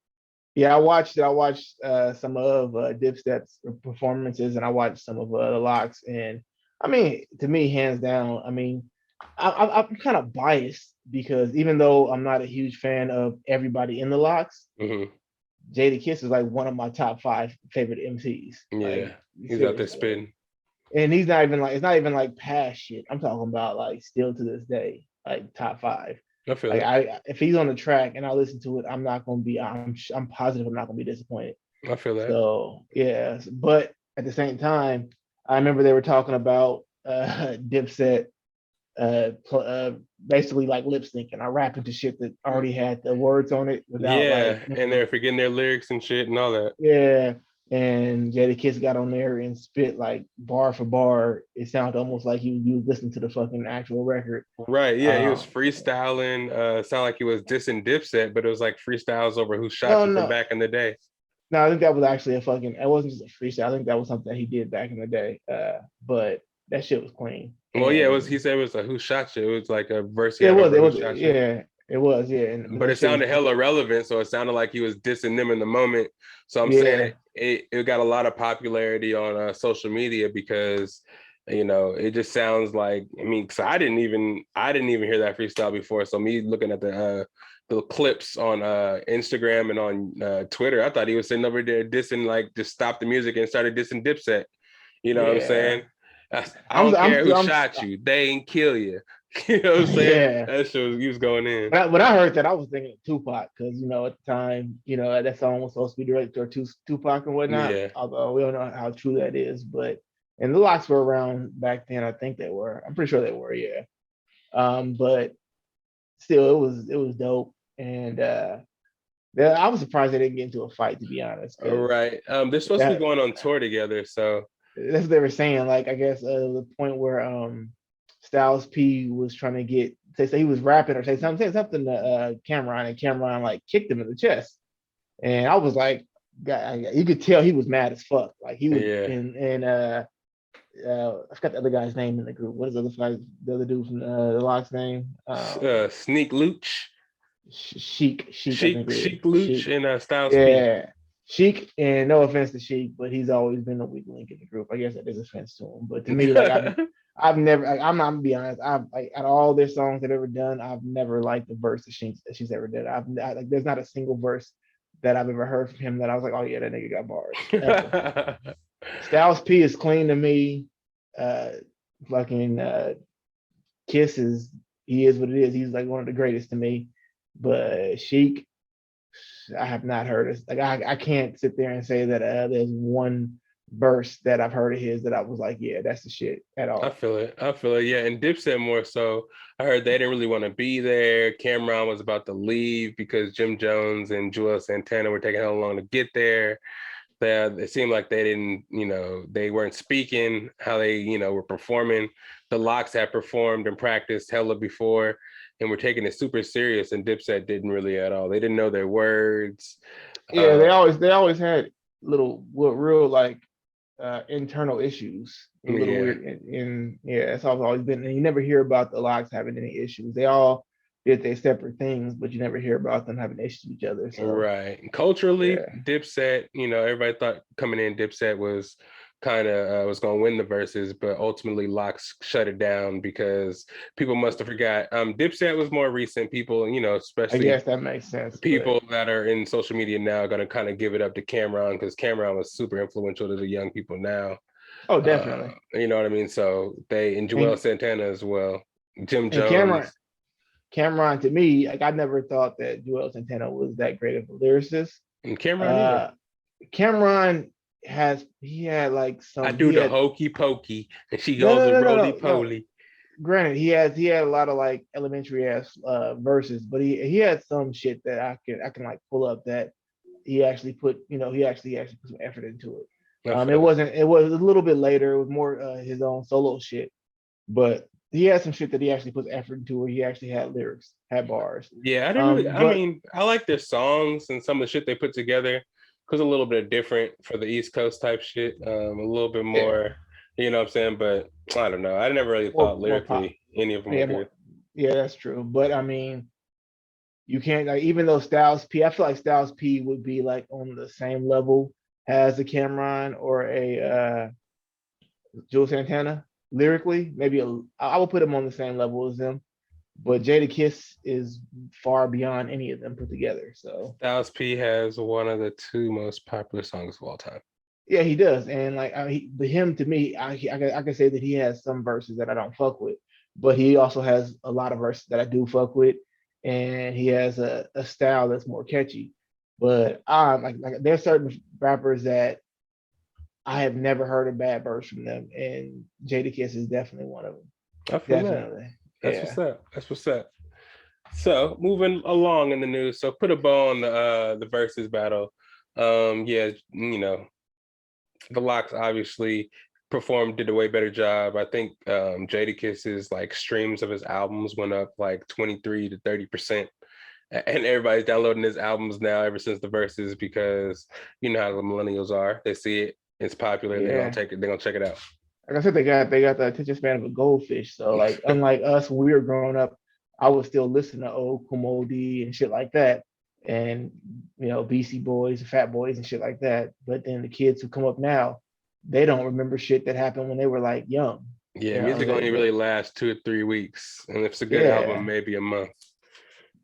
yeah, I watched some of Dipset's performances, and I watched some of the Lox. And I mean, to me, hands down, I mean, I'm kind of biased because even though I'm not a huge fan of everybody in the Lox, Jadakiss is like one of my top 5 favorite MCs. Yeah, like, he's out there spitting. And he's not even like, it's not even like past shit. I'm talking about like still to this day, like top 5. I feel like if he's on the track and I listen to it, I'm positive I'm not gonna be disappointed. I feel that. So yeah, but at the same time, I remember they were talking about Dipset basically like lip syncing. I rap into shit that already had the words on it without and they're forgetting their lyrics and shit and all that. Yeah. And Jadakiss got on there and spit like bar for bar. It sounded almost like you was listening to the fucking actual record. Right. Yeah, he was freestyling. Sounded like he was dissing Dipset, but it was like freestyles over Who Shot You from back in the day. No, I think that was actually it wasn't just a freestyle. I think that was something that he did back in the day. But that shit was clean. Well, yeah, he said it was a Who Shot You. It was like a verse. Yeah, it was. Yeah. It was, yeah. But it sounded hella relevant, so it sounded like he was dissing them in the moment. So I'm saying it got a lot of popularity on social media because, you know, it just sounds like, I mean, because I didn't even hear that freestyle before. So me looking at the clips on Instagram and on Twitter, I thought he was sitting over there dissing, like, just stop the music and started dissing Dipset. You know what I'm saying? I don't care who shot you. They ain't kill you. You know what I'm saying? Yeah. That shit he was going in. When I heard that, I was thinking of Tupac because, you know, at the time, you know, that song was supposed to be directed to Tupac and whatnot. Yeah. Although we don't know how true that is. But, and the Lox were around back then. I think they were. I'm pretty sure they were, yeah. But still, it was dope. And I was surprised they didn't get into a fight, to be honest. Right. They're supposed to be going on tour together. So that's what they were saying. Like, I guess the point where Styles P was trying to say he was rapping or say something to Cameron, and Cameron like kicked him in the chest. And I was like, you could tell he was mad as fuck. Like he was I forgot the other guy's name in the group. What is the other dude from the Lox name? Sneak Luch. Sheik Luch and Styles P. Yeah. Sheik, and no offense to Sheik, but he's always been a weak link in the group. I guess that is offense to him. But to me, like I'm not gonna be honest. I've like out of all their songs they've ever done, I've never liked the verse that she's ever done. Like there's not a single verse that I've ever heard from him that I was like, oh yeah, that nigga got bars. Styles P is clean to me. Kiss he is what it is. He's like one of the greatest to me. But Sheik, I have not heard it. Like I can't sit there and say that there's one verse that I've heard of his that I was like, yeah, that's the shit at all. I feel it. Yeah. And Dipset more so. I heard they didn't really want to be there. Cameron was about to leave because Jim Jones and Joel Santana were taking hella long to get there. It seemed like they didn't, you know, they weren't speaking how they, you know, were performing. The Lox had performed and practiced hella before and were taking it super serious, and Dipset didn't really at all. They didn't know their words. Yeah, they always had real like internal issues. Weird. And it's always been, and you never hear about the Lox having any issues. They all did their separate things, but you never hear about them having issues with each other. So. Right. Culturally, Dipset, you know, everybody thought coming in Dipset was kind of was going to win the verses, but ultimately Lox shut it down because people must have forgot. Dipset was more recent. People, you know, I especially guess that makes sense. people that are in social media now are going to kind of give it up to Cameron because Cameron was super influential to the young people now. Oh, definitely. You know what I mean? So and Joel Santana as well. Jim Jones. Cameron, to me, like I never thought that Joel Santana was that great of a lyricist. And Cameron, Cameron had like some. I do the hokey pokey, and she No, goes no, the no, no, roly no, poly. Granted, he had a lot of like elementary ass verses, but he had some shit that I can like pull up that he actually put, he actually put some effort into it. It was a little bit later. It was more his own solo shit, but he had some shit that he actually put effort into where he actually had lyrics, had bars. Yeah, I didn't really. I mean, I like their songs and some of the shit they put together because a little bit different for the East Coast type shit. A little bit more, you know what I'm saying? But I don't know. I never really thought lyrically any of them were good. Yeah, that's true. But I mean, you can't like even though Styles P, I feel like Styles P would be like on the same level as a Cameron or a Joe Santana lyrically. Maybe I would put him on the same level as them. But Jadakiss is far beyond any of them put together. So Styles P has one of the 2 most popular songs of all time. Yeah, he does, and like him to me, I can say that he has some verses that I don't fuck with, but he also has a lot of verses that I do fuck with, and he has a style that's more catchy. But like there's certain rappers that I have never heard a bad verse from them, and Jadakiss is definitely one of them. I feel definitely. That's what's up. That's what's up. So moving along in the news, so put a bow on the versus battle. Yeah, you know, the Lox obviously did a way better job. I think Jadakiss's like streams of his albums went up like 23 to 30%. And everybody's downloading his albums now ever since the verses because you know how the millennials are. They see it, it's popular, they're gonna take it, they're gonna check it out. Like I said, they got the attention span of a goldfish. So like unlike us when we were growing up, I would still listen to old Kool D and shit like that. And BC Boys, Fat Boys, and shit like that. But then the kids who come up now, they don't remember shit that happened when they were like young. Yeah, music only really lasts 2 or 3 weeks, and if it's a good album, maybe a month.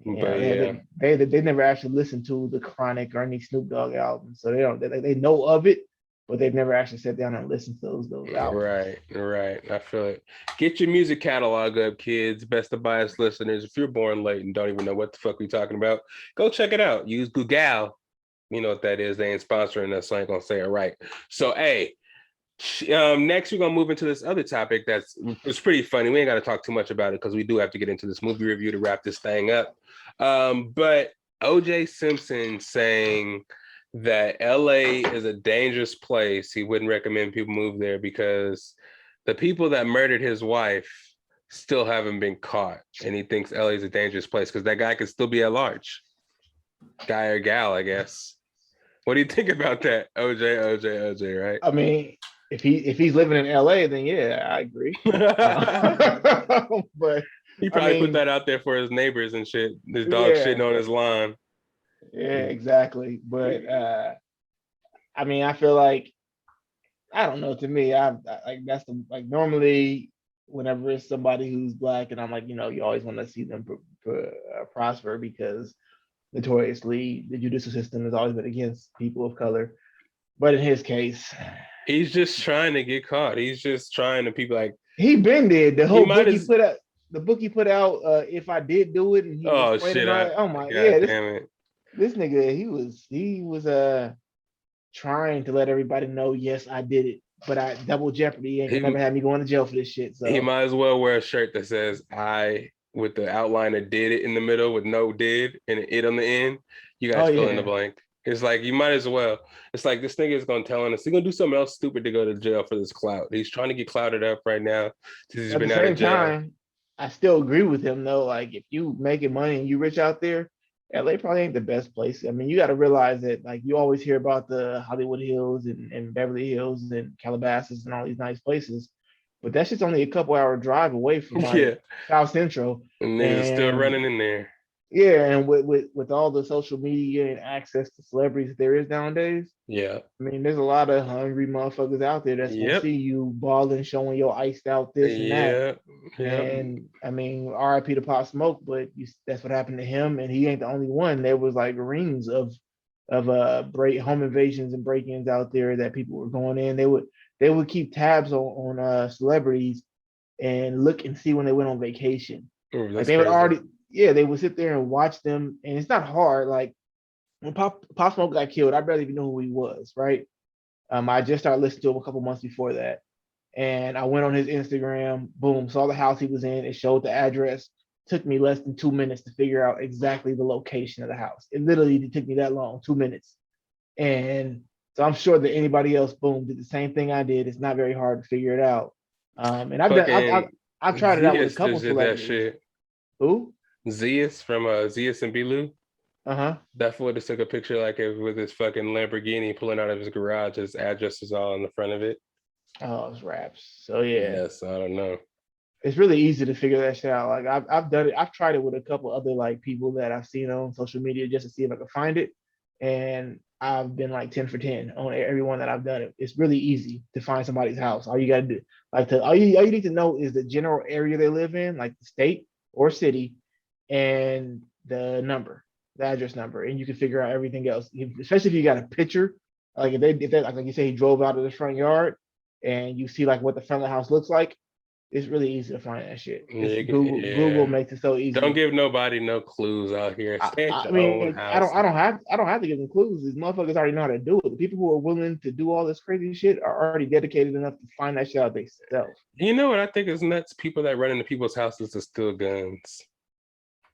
But they never actually listened to the Chronic or any Snoop Dogg album, so they know of it, but they've never actually sat down and listened to those albums. Right. I feel it. Get your music catalog up, kids. Best of Bias listeners. If you're born late and don't even know what the fuck we talking about, go check it out. Use Google. You know what that is. They ain't sponsoring us, so I ain't gonna say it right. So, hey, next we're gonna move into this other topic it's pretty funny. We ain't gotta talk too much about it because we do have to get into this movie review to wrap this thing up. But OJ Simpson saying that LA is a dangerous place. He wouldn't recommend people move there because the people that murdered his wife still haven't been caught. And he thinks LA is a dangerous place because that guy could still be at large. Guy or gal, I guess. What do you think about that? OJ, right? I mean, if he's living in LA, then yeah, I agree. But he probably put that out there for his neighbors and shit. His dog shitting on his lawn. Yeah, exactly. But I mean, I feel like I don't know. To me, I like that's normally whenever it's somebody who's black, and I'm like, you always want to see them prosper because notoriously the judicial system has always been against people of color. But in his case, he's just trying to get caught. He's just trying to people like he been dead. The whole book he put out. The book he put out, if I did do it, and he oh shit! Oh my God, damn it! This nigga, he was trying to let everybody know, yes, I did it, but I double jeopardy ain't never had me going to jail for this shit. So he might as well wear a shirt that says "I" with the outline of "did it" in the middle with no "did" and "it" on the end. You guys fill in the blank. It's like you might as well. It's like this nigga is gonna tell us he's gonna do something else stupid to go to jail for this clout. He's trying to get clouted up right now. He's been out of jail. Time, I still agree with him though. Like if you making money and you rich out there, LA probably ain't the best place. I mean, you got to realize that like you always hear about the Hollywood Hills and Beverly Hills and Calabasas and all these nice places, but that's just only a couple hour drive away from South Central. And they're still running in there. Yeah, and with all the social media and access to celebrities that there is nowadays, Yeah. I mean, there's a lot of hungry motherfuckers out there that's gonna Yep. see you balling, showing your iced out this and that. Yeah. Yep. And I mean, RIP to Pop Smoke, but that's what happened to him, and he ain't the only one. There was like rings of break home invasions and break-ins out there that people were going in. They would keep tabs on celebrities and look and see when they went on vacation. Ooh, Like that's they would crazy. already, yeah, they would sit there and watch them, and it's not hard. Like when Pop Smoke got killed, I barely even knew who he was, right? I just started listening to him a couple months before that, and I went on his Instagram, boom, saw the house he was in. It showed the address. Took me less than 2 minutes to figure out exactly the location of the house. It literally took me that long, 2 minutes. And so I'm sure that anybody else, boom, did the same thing I did. It's not very hard to figure it out. And Fucking I've tried it out with a Zeus couple just did that celebrities. shit. Who? Zeus from Zeus and Bilu. Uh-huh. That fool just took a picture like it with his fucking Lamborghini pulling out of his garage. His address is all on the front of it. Oh, it's raps. So yeah. Yes, I don't know. It's really easy to figure that shit out. Like I've done it. I've tried it with a couple other like people that I've seen on social media just to see if I can find it. And I've been like 10 for 10 on everyone that I've done it. It's really easy to find somebody's house. All you gotta do, all you need to know is the general area they live in, like the state or city, and the number, the address number, and you can figure out everything else. Especially if you got a picture, like if they like you say he drove out of the front yard, and you see like what the front of the house looks like. It's really easy to find that shit. Google makes it so easy. Don't give nobody no clues out here. Stay at your own house. I don't have to give them clues. These motherfuckers already know how to do it. The people who are willing to do all this crazy shit are already dedicated enough to find that shit out themselves. You know what I think is nuts? People that run into people's houses to steal guns.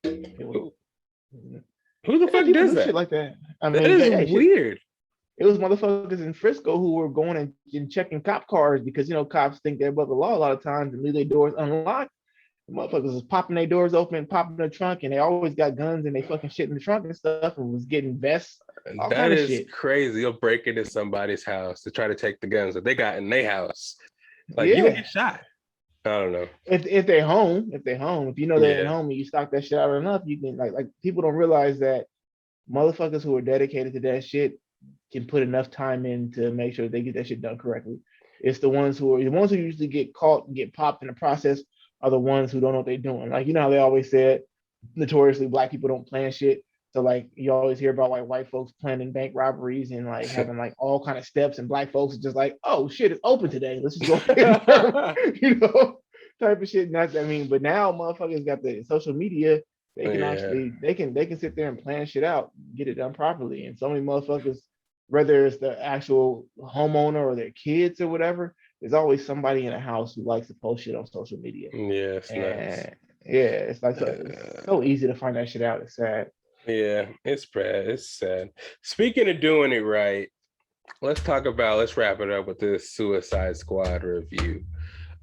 Who the fuck does that? Shit like that. I mean, that is weird. It was motherfuckers in Frisco who were going and checking cop cars because, you know, cops think they're above the law a lot of times and leave their doors unlocked. The motherfuckers was popping their doors open, popping the trunk, and they always got guns and they fucking shit in the trunk and stuff and was getting vests. That is crazy. You'll break into somebody's house to try to take the guns that they got in their house. Like, you don't get shot. I don't know. If they're home, if you know they're at home and you stock that shit out enough, you can like people don't realize that motherfuckers who are dedicated to that shit can put enough time in to make sure they get that shit done correctly. It's the ones who usually get caught and get popped in the process are the ones who don't know what they're doing. Like, you know how they always said notoriously black people don't plan shit. So like you always hear about like white folks planning bank robberies and like having like all kind of steps, and black folks are just like, oh shit, it's open today. Let's just go you know, type of shit. But now motherfuckers got the social media. They can actually they can sit there and plan shit out, get it done properly. And so many motherfuckers, whether it's the actual homeowner or their kids or whatever, there's always somebody in a house who likes to post shit on social media. Yeah, it's nice. Yeah, it's like it's so easy to find that shit out. It's sad. Yeah, it's bad. It's sad. Speaking of doing it right, let's wrap it up with this Suicide Squad review.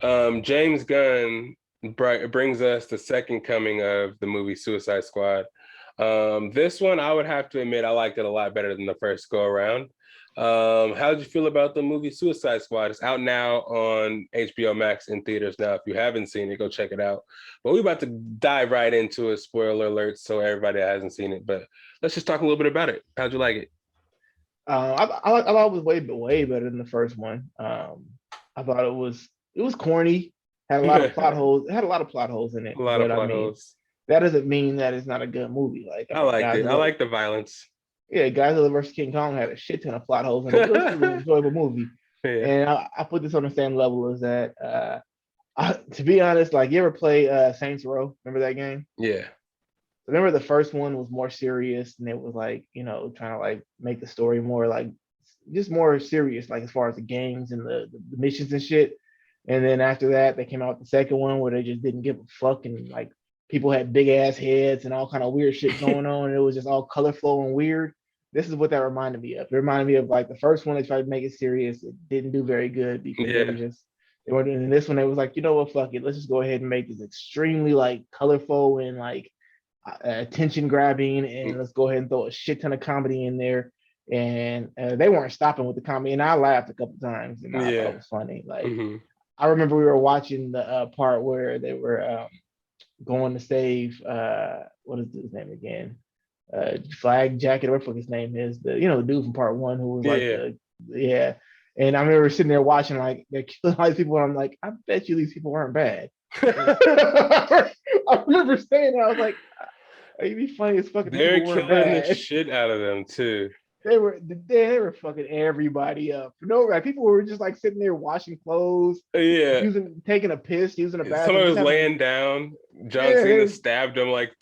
James Gunn brings us the second coming of the movie Suicide Squad. This one, I would have to admit, I liked it a lot better than the first go around. How did you feel about the movie Suicide Squad? It's out now on HBO Max in theaters now. If you haven't seen it, go check it out. But we're about to dive right into it. Spoiler alert, so everybody that hasn't seen it. But let's just talk a little bit about it. How'd you like it? I thought it was way better than the first one. I thought it was corny. Had a lot of plot holes. It had a lot of plot holes in it. A lot of plot holes. That doesn't mean that it's not a good movie. Like I liked it. I like the violence. Yeah, Godzilla vs. King Kong had a shit ton of plot holes in it. It was an enjoyable movie. Yeah. And I put this on the same level as that. To be honest, like, you ever play Saints Row? Remember that game? Yeah. Remember the first one was more serious, and it was like, you know, trying to like make the story more like just more serious, like as far as the games and the missions and shit. And then after that, they came out with the second one where they just didn't give a fuck, and like people had big ass heads and all kind of weird shit going on, and it was just all colorful and weird. This is what that reminded me of. It reminded me of like the first one. They tried to make it serious. It didn't do very good because they were doing this one. It was like, you know what, fuck it. Let's just go ahead and make this extremely like colorful and like attention grabbing, and let's go ahead and throw a shit ton of comedy in there. And they weren't stopping with the comedy, and I laughed a couple times, and I thought it was funny. Like I remember we were watching the part where they were going to save what is his name again? Flag Jacket, what the fuck his name is? The the dude from part one who was like yeah. And I remember sitting there watching like they're killing all these people, and I'm like, I bet you these people weren't bad. I remember saying that. I was like, it'd be funny as fucking They're people weren't killing the bad. shit out of them too. They were fucking everybody up. For no, like people were just like sitting there washing clothes, Yeah. taking a piss, using a bathroom. Someone was laying down. John Cena stabbed him like.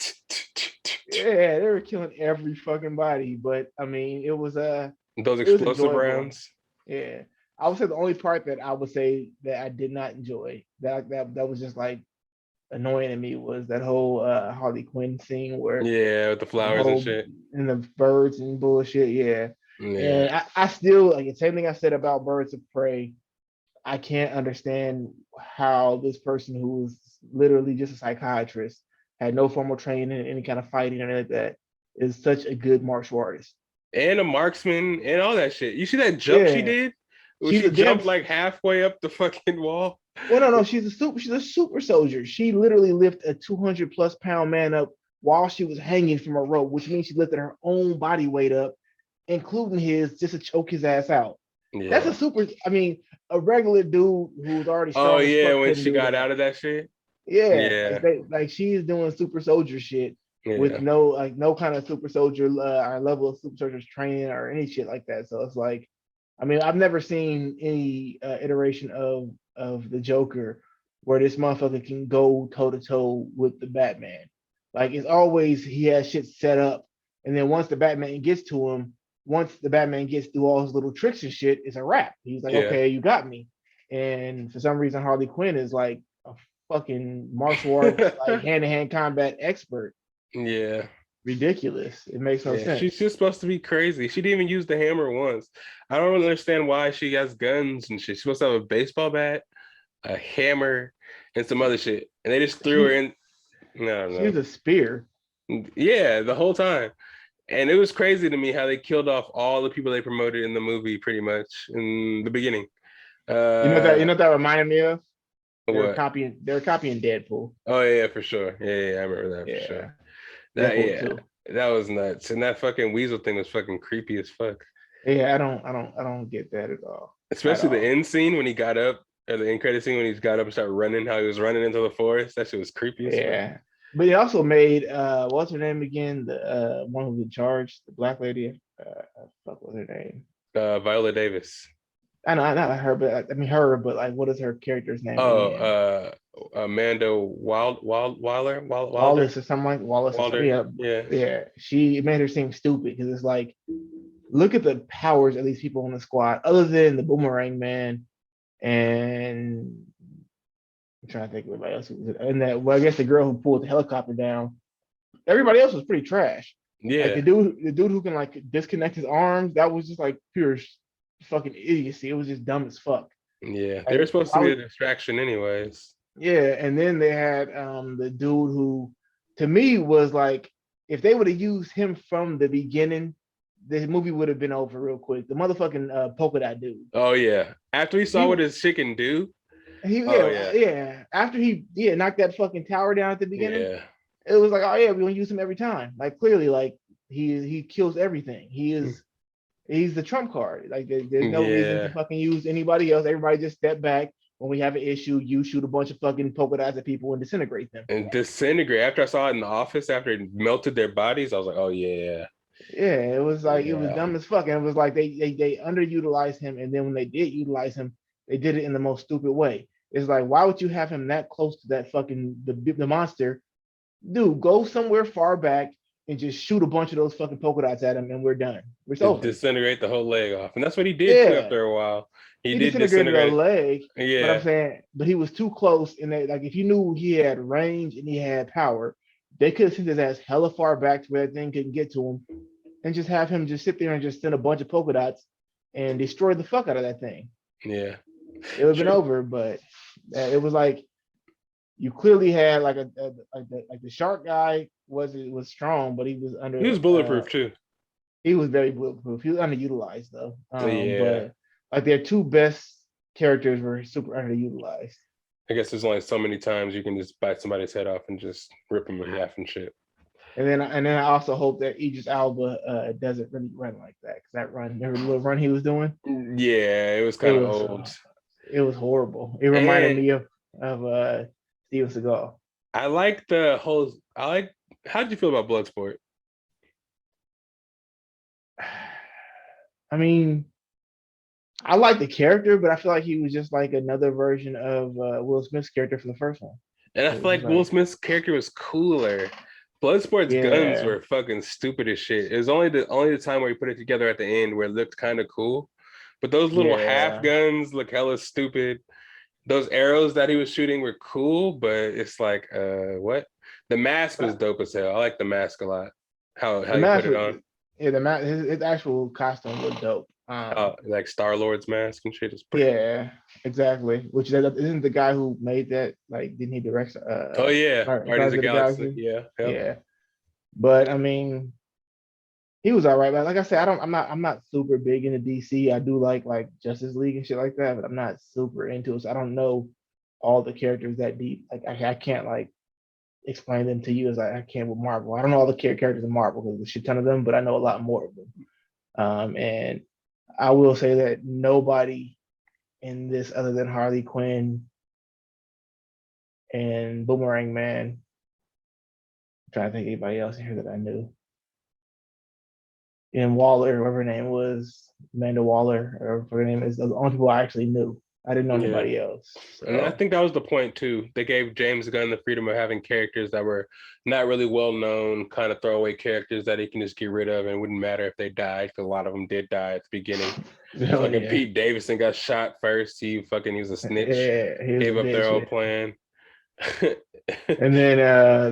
Yeah, they were killing every fucking body. But I mean, it was those explosive rounds. Yeah, I would say the only part that I would say that I did not enjoy that was just like annoying to me was that whole Harley Quinn scene where with the flowers and shit and the birds and bullshit. Yeah. And I still like the same thing I said about Birds of Prey. I can't understand how this person who was literally just a psychiatrist, had no formal training in any kind of fighting or anything like that, is such a good martial artist. And a marksman and all that shit. You see that jump she did? She jumped like halfway up the fucking wall. Well, no, she's a super soldier. She literally lifted a 200+ pound man up while she was hanging from a rope, which means she lifted her own body weight up, including his, just to choke his ass out. Yeah. That's a super. I mean, a regular dude who's already strong. Oh yeah, when she got out of that shit. Yeah. Like she's doing super soldier shit. Yeah. With no kind of super soldier or level of super soldiers training or any shit like that. So it's like, I mean, I've never seen any iteration of the Joker where this motherfucker can go toe to toe with the Batman. Like it's always he has shit set up, and then once the Batman gets to him, once the Batman gets through all his little tricks and shit, it's a wrap. He's like, okay, you got me. And for some reason, Harley Quinn is like a fucking martial arts, like hand-to-hand combat expert. Yeah. Ridiculous. It makes no sense. She's just supposed to be crazy. She didn't even use the hammer once. I don't understand why she has guns and shit. She's supposed to have a baseball bat, a hammer, and some other shit. And they just threw her in. No. She used a spear. Yeah, the whole time. And it was crazy to me how they killed off all the people they promoted in the movie pretty much in the beginning. You know what that reminded me of? They were copying Deadpool. Oh yeah, for sure. Yeah, I remember that for sure. That was nuts. And that fucking weasel thing was fucking creepy as fuck. Yeah, I don't get that at all. Especially the end scene when he got up, or the end credit scene when he's got up and started running, how he was running into the forest. That shit was creepy as fuck. But he also made what's her name again? The one who was in charge, the black lady. Fuck, what's her name? Viola Davis. I know, not her, but I mean her. But like, what is her character's name? Amanda Waller, Wallace or something like Wallace. Yeah. She made her seem stupid because it's like, look at the powers of these people on the squad, other than the Boomerang Man, and I'm trying to think of everybody else. And that, well, I guess the girl who pulled the helicopter down. Everybody else was pretty trash. Yeah, like the dude who can like disconnect his arms, that was just like pure fucking idiocy. It was just dumb as fuck. Yeah, they were supposed to be a distraction anyways. Yeah, and then they had the dude who, to me, was like, if they would have used him from the beginning, the movie would have been over real quick. The motherfucking polka dot dude. Oh yeah, after he saw what his shit can do. After he knocked that fucking tower down at the beginning, it was like, oh yeah, we're gonna use him every time. Like clearly, like he kills everything. He's the trump card. Like there's no reason to fucking use anybody else. Everybody just step back. When we have an issue, you shoot a bunch of fucking polka dots at people and disintegrate them. After I saw it in the office, after it melted their bodies, I was like, oh yeah. Yeah, it was like it was dumb as fuck. And it was like they underutilized him, and then when they did utilize him, they did it in the most stupid way. It's like, why would you have him that close to that fucking the monster? Dude, go somewhere far back and just shoot a bunch of those fucking polka dots at him, and we're done. We're over. Disintegrate the whole leg off, and that's what he did too after a while. He did disintegrate the leg. Yeah, but I'm saying, but he was too close, and like if you knew he had range and he had power, they could have sent his ass hella far back to where that thing couldn't get to him, and just have him just sit there and just send a bunch of polka dots and destroy the fuck out of that thing. Yeah, it would have been over, but it was like you clearly had like the shark guy was strong, but he was bulletproof too. He was very bulletproof. He was underutilized though. But like their two best characters were super underutilized. I guess there's only so many times you can just bite somebody's head off and just rip them in half and shit. And then I also hope that Idris Alba doesn't really run like that, because that run, every little run he was doing, Yeah, it was it kind of was old. it was horrible. It reminded And me of Steven Seagal. I like the whole. I like. How did you feel about Bloodsport? I mean, I like the character, but I feel like he was just like another version of Will Smith's character from the first one. And I It feel was just like Will like, Smith's character was cooler. Bloodsport's guns yeah, were fucking stupid as shit. It was only the time where he put it together at the end where it looked kind of cool. But those little half yeah. guns look hella stupid. Those arrows that he was shooting were cool, but it's like, what? The mask was But dope as hell. I like the mask a lot. How the you put mask it was, on. yeah, his actual costume was dope. Like Star-Lord's mask and shit is pretty cool. Yeah, exactly. Which isn't the guy who made that. Like, didn't he direct Oh yeah, Guardians Guardians of the of the Galaxy. Galaxy? Yeah, yep. Yeah, but I mean, he was all right. But like I said, I'm not super big into DC. I do like Justice League and shit like that, but I'm not super into it. So I don't know all the characters that deep. Like I can't like explain them to you as I can with Marvel. I don't know all the characters in Marvel because there's a shit ton of them, but I know a lot more of them. And I will say that nobody in this other than Harley Quinn and Boomerang Man. I'm trying to think of anybody else in here that I knew. And Waller, whatever her name was, Amanda Waller, or whatever her name is, the only people I actually knew. I didn't know Yeah. anybody else. And I So think that was the point too. They gave James Gunn the freedom of having characters that were not really well known, kind of throwaway characters that he can just get rid of, and it wouldn't matter if they died, because a lot of them did die at the beginning. Fucking yeah. Pete Davidson got shot first. He was a snitch. Yeah, he was Gave a up their bitch, whole yeah. plan. And then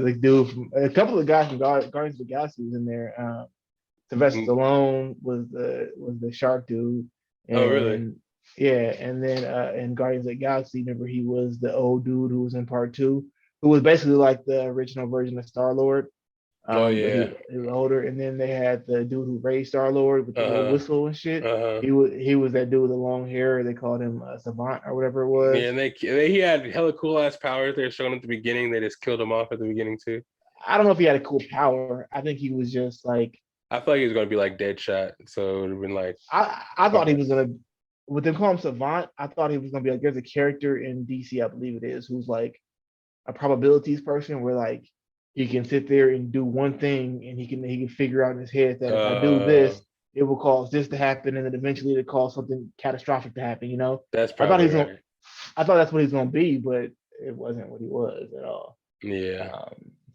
the dude from a couple of guys from Guardians of the Galaxy was in there. Sylvester Stallone was the shark dude, Oh, really? and yeah, and then in Guardians of the Galaxy, remember he was the old dude who was in part two, who was basically like the original version of Star Lord. Oh But yeah. he was older, and then they had the dude who raised Star Lord with the little whistle and shit. Uh-huh. He was that dude with the long hair. They called him Savant or whatever it was. Yeah, and he had hella cool ass powers. They were showing at the beginning. They just killed him off at the beginning too. I don't know if he had a cool power. I think he was just like, I feel like he was gonna be like Deadshot, so it would have been like, I thought he was gonna, with them calling him Savant, I thought he was gonna be like, there's a character in DC, I believe it is, who's like a probabilities person, where like he can sit there and do one thing and he can figure out in his head that if I do this, it will cause this to happen, and then eventually it cause something catastrophic to happen. You know, that's probably right. I thought that's what he's gonna be, but it wasn't what he was at all. Yeah.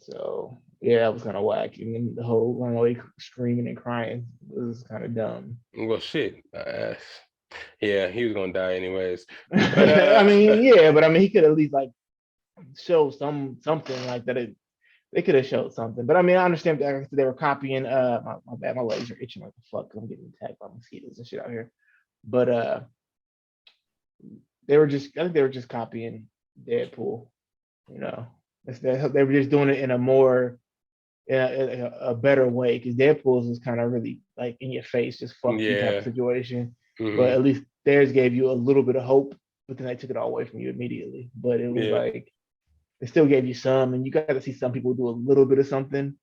So yeah, it was kind of whack. And then the whole running away screaming and crying was kind of dumb. Well, shit. Yeah, he was gonna die anyways. But, I mean, yeah, but I mean, he could at least like show something like that. They could have showed something. But I mean, I understand that they were copying. My bad, my legs are itching like the fuck. I'm getting attacked by mosquitoes and shit out here. But I think they were just copying Deadpool. You know, they were just doing it in a better way, because Deadpool's is kind of really like in your face, just fuck you type of situation. Mm-hmm. But at least theirs gave you a little bit of hope, but then they took it all away from you immediately. But it was like they still gave you some, and you got to see some people do a little bit of something,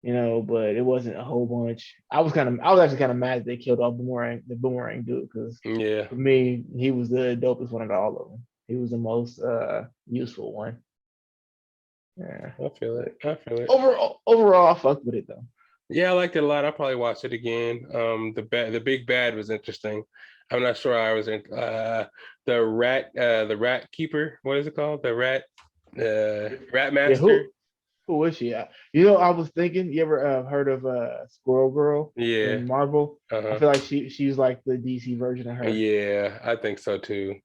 you know. But it wasn't a whole bunch. I was actually kind of mad that they killed off the boomerang dude, because for me, he was the dopest one of all of them. He was the most useful one. Yeah, I feel it. Overall, I fucked with it though. Yeah, I liked it a lot. I'll probably watch it again. The big bad was interesting. I'm not sure I was in the rat keeper. What is it called? The rat master. Yeah, who is she? You know, I was thinking. You ever heard of Squirrel Girl? Yeah. In Marvel. I feel like she's like the DC version of her. Yeah, I think so too.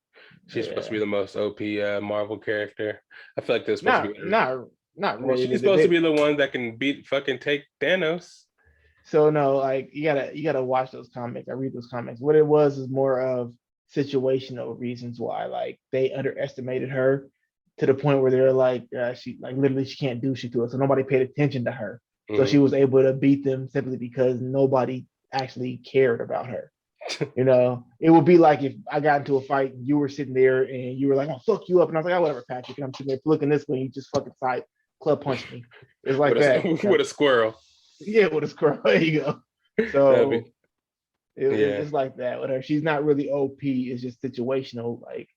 She's supposed to be the most OP Marvel character. I feel like this supposed to be not really. She's supposed to be the one that can take Thanos. So no, like you gotta watch those comics. I read those comics. What it was is more of situational reasons why like they underestimated her to the point where they're like she like literally she can't do shit to us. So nobody paid attention to her. So she was able to beat them simply because nobody actually cared about her. You know, it would be like if I got into a fight and you were sitting there and you were like, "I'll fuck you up," and I was like, "Oh, whatever, Patrick," and I'm sitting there looking this way, and you just fucking Club Punch Me. It's like with that. with a squirrel. Yeah, with a squirrel. There you go. So it's like that with her. She's not really OP. It's just situational, like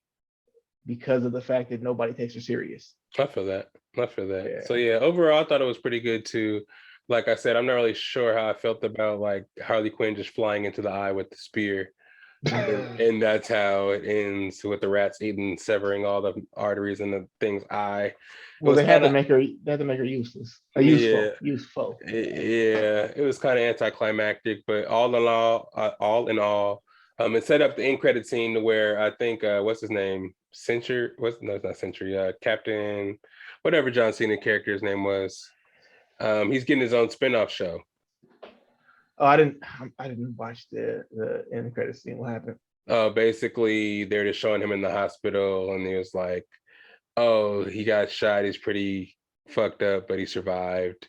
because of the fact that nobody takes her serious. I feel that. Yeah. So yeah, overall, I thought it was pretty good too. Like I said, I'm not really sure how I felt about like Harley Quinn just flying into the eye with the spear. And that's how it ends with the rats eating, severing all the arteries in the thing's eye. Well, they had to make her useless. Useful. Yeah, it was kind of anticlimactic, but all in all, it set up the end credit scene to where I think what's his name? Century? No, it's not Century. Captain, whatever John Cena character's name was. He's getting his own spinoff show. Oh, I didn't watch the end credit scene. What happened? Basically, they're just showing him in the hospital, and he was like, "Oh, he got shot. He's pretty fucked up, but he survived."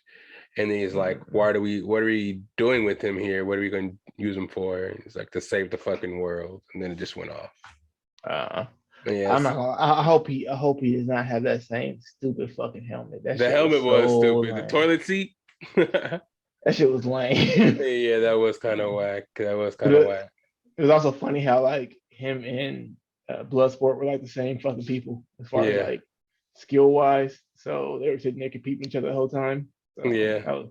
And he's like, what are we doing with him here? What are we going to use him for? And he's like, to save the fucking world. And then it just went off. Yeah, I'm not gonna. I hope he does not have that same stupid fucking helmet. The helmet was stupid. Lame. The toilet seat. That shit was lame. Yeah, that was kind of whack. It was also funny how like him and Bloodsport were like the same fucking people as far as like skill wise. So they were sitting there competing each other the whole time. So,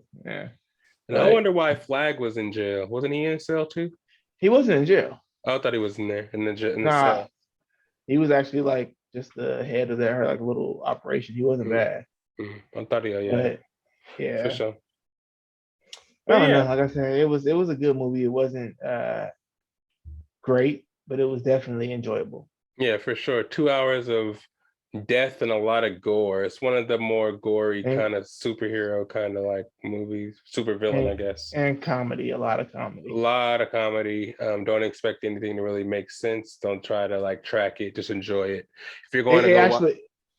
And I wonder why Flag was in jail. Wasn't he in cell too? He wasn't in jail. I thought he was in there in the cell. He was actually like just the head of their like little operation. He wasn't bad. I thought yeah, for sure. I don't know. Like I said, it was a good movie. It wasn't great, but it was definitely enjoyable. Yeah, for sure. 2 hours of death and a lot of gore. It's one of the more gory kind of superhero kind of like movies, super villain, I guess. And comedy, a lot of comedy. Don't expect anything to really make sense. Don't try to like track it. Just enjoy it. If you're going to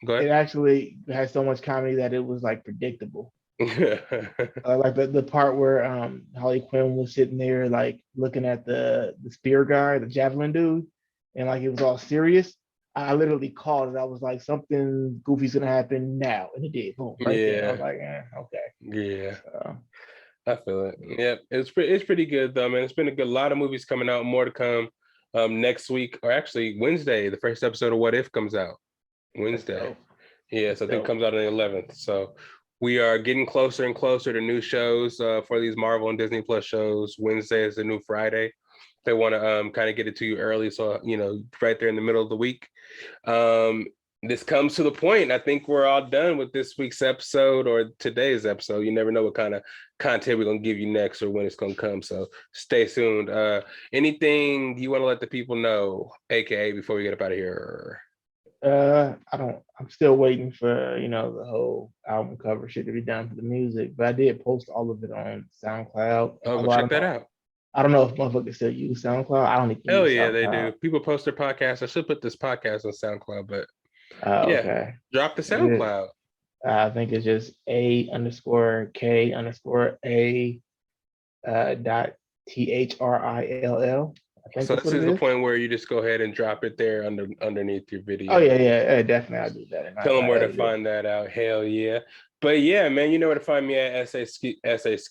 go ahead. It actually has so much comedy that it was like predictable. Like the part where Harley Quinn was sitting there like looking at the spear guy, the javelin dude, and like it was all serious. I literally called it. I was like, something goofy's gonna happen now, and it did. Boom, there. I was like, okay. Yeah, I feel it. Yep, it's pretty good though, man. It's been a lot of movies coming out. More to come next week, or actually Wednesday. The first episode of What If comes out Wednesday. Yeah, so I think it comes out on the 11th. So we are getting closer and closer to new shows for these Marvel and Disney Plus shows. Wednesday is the new Friday. They want to kind of get it to you early, so right there in the middle of the week. This comes to the point. I think we're all done with this week's episode or today's episode. You never know what kind of content we're gonna give you next or when it's gonna come. So stay tuned. Anything you want to let the people know, aka before we get up out of here? I'm still waiting for the whole album cover shit to be done for the music, but I did post all of it on SoundCloud. Oh, check that out. I don't know if motherfuckers still use SoundCloud. I don't even Hell yeah, they do. People post their podcasts. I should put this podcast on SoundCloud, but okay. Drop the SoundCloud. I think it's just A_K_A .THRILL. So this is the point where you just go ahead and drop it there underneath your video. Oh yeah, definitely. I'll do that. Tell them where to find that out. Hell yeah. But yeah, man, you know where to find me at SASki. SAC_Lydell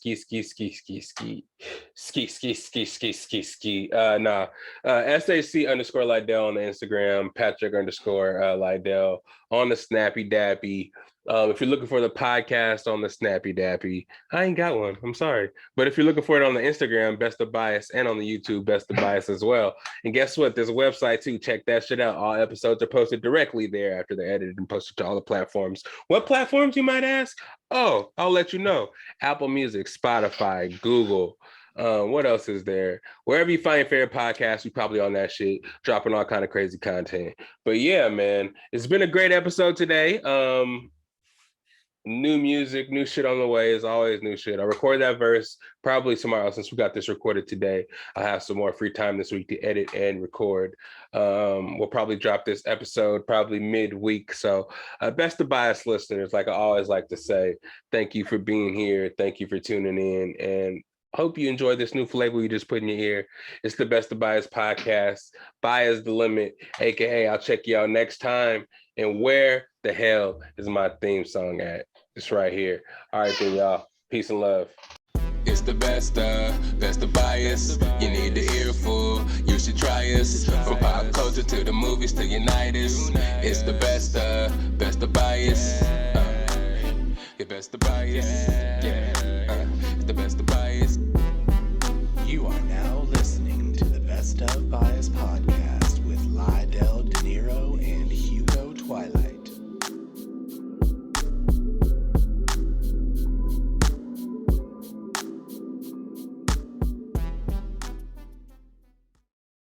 on the Instagram, Patrick_Lydell on the Snappy Dappy. If you're looking for the podcast on the Snappy Dappy, I ain't got one. I'm sorry. But if you're looking for it on the Instagram, Best of Bias, and on the YouTube, Best of Bias as well. And guess what? There's a website too. Check that shit out. All episodes are posted directly there after they're edited and posted to all the platforms. What platforms, you might ask? Oh, I'll let you know. Apple Music, Spotify, Google. What else is there? Wherever you find your favorite podcast, we probably on that shit, dropping all kind of crazy content. But yeah, man, it's been a great episode today. New music, new shit on the way. Is always new shit. I'll record that verse probably tomorrow since we got this recorded today. I'll have some more free time this week to edit and record. We'll probably drop this episode probably midweek. So Best of Bias listeners, like I always like to say, thank you for being here. Thank you for tuning in. And hope you enjoyed this new flavor you just put in your ear. It's the Best of Bias podcast. Bias the limit, aka I'll check you out next time. And where the hell is my theme song at? It's right here. All right, then, y'all. Peace and love. It's the best of bias. You need the earful, you should try us. From pop culture to the movies to unite us. It's the best of bias. Your best of bias. Yeah, it's the best of bias. You are now listening to the Best of Bias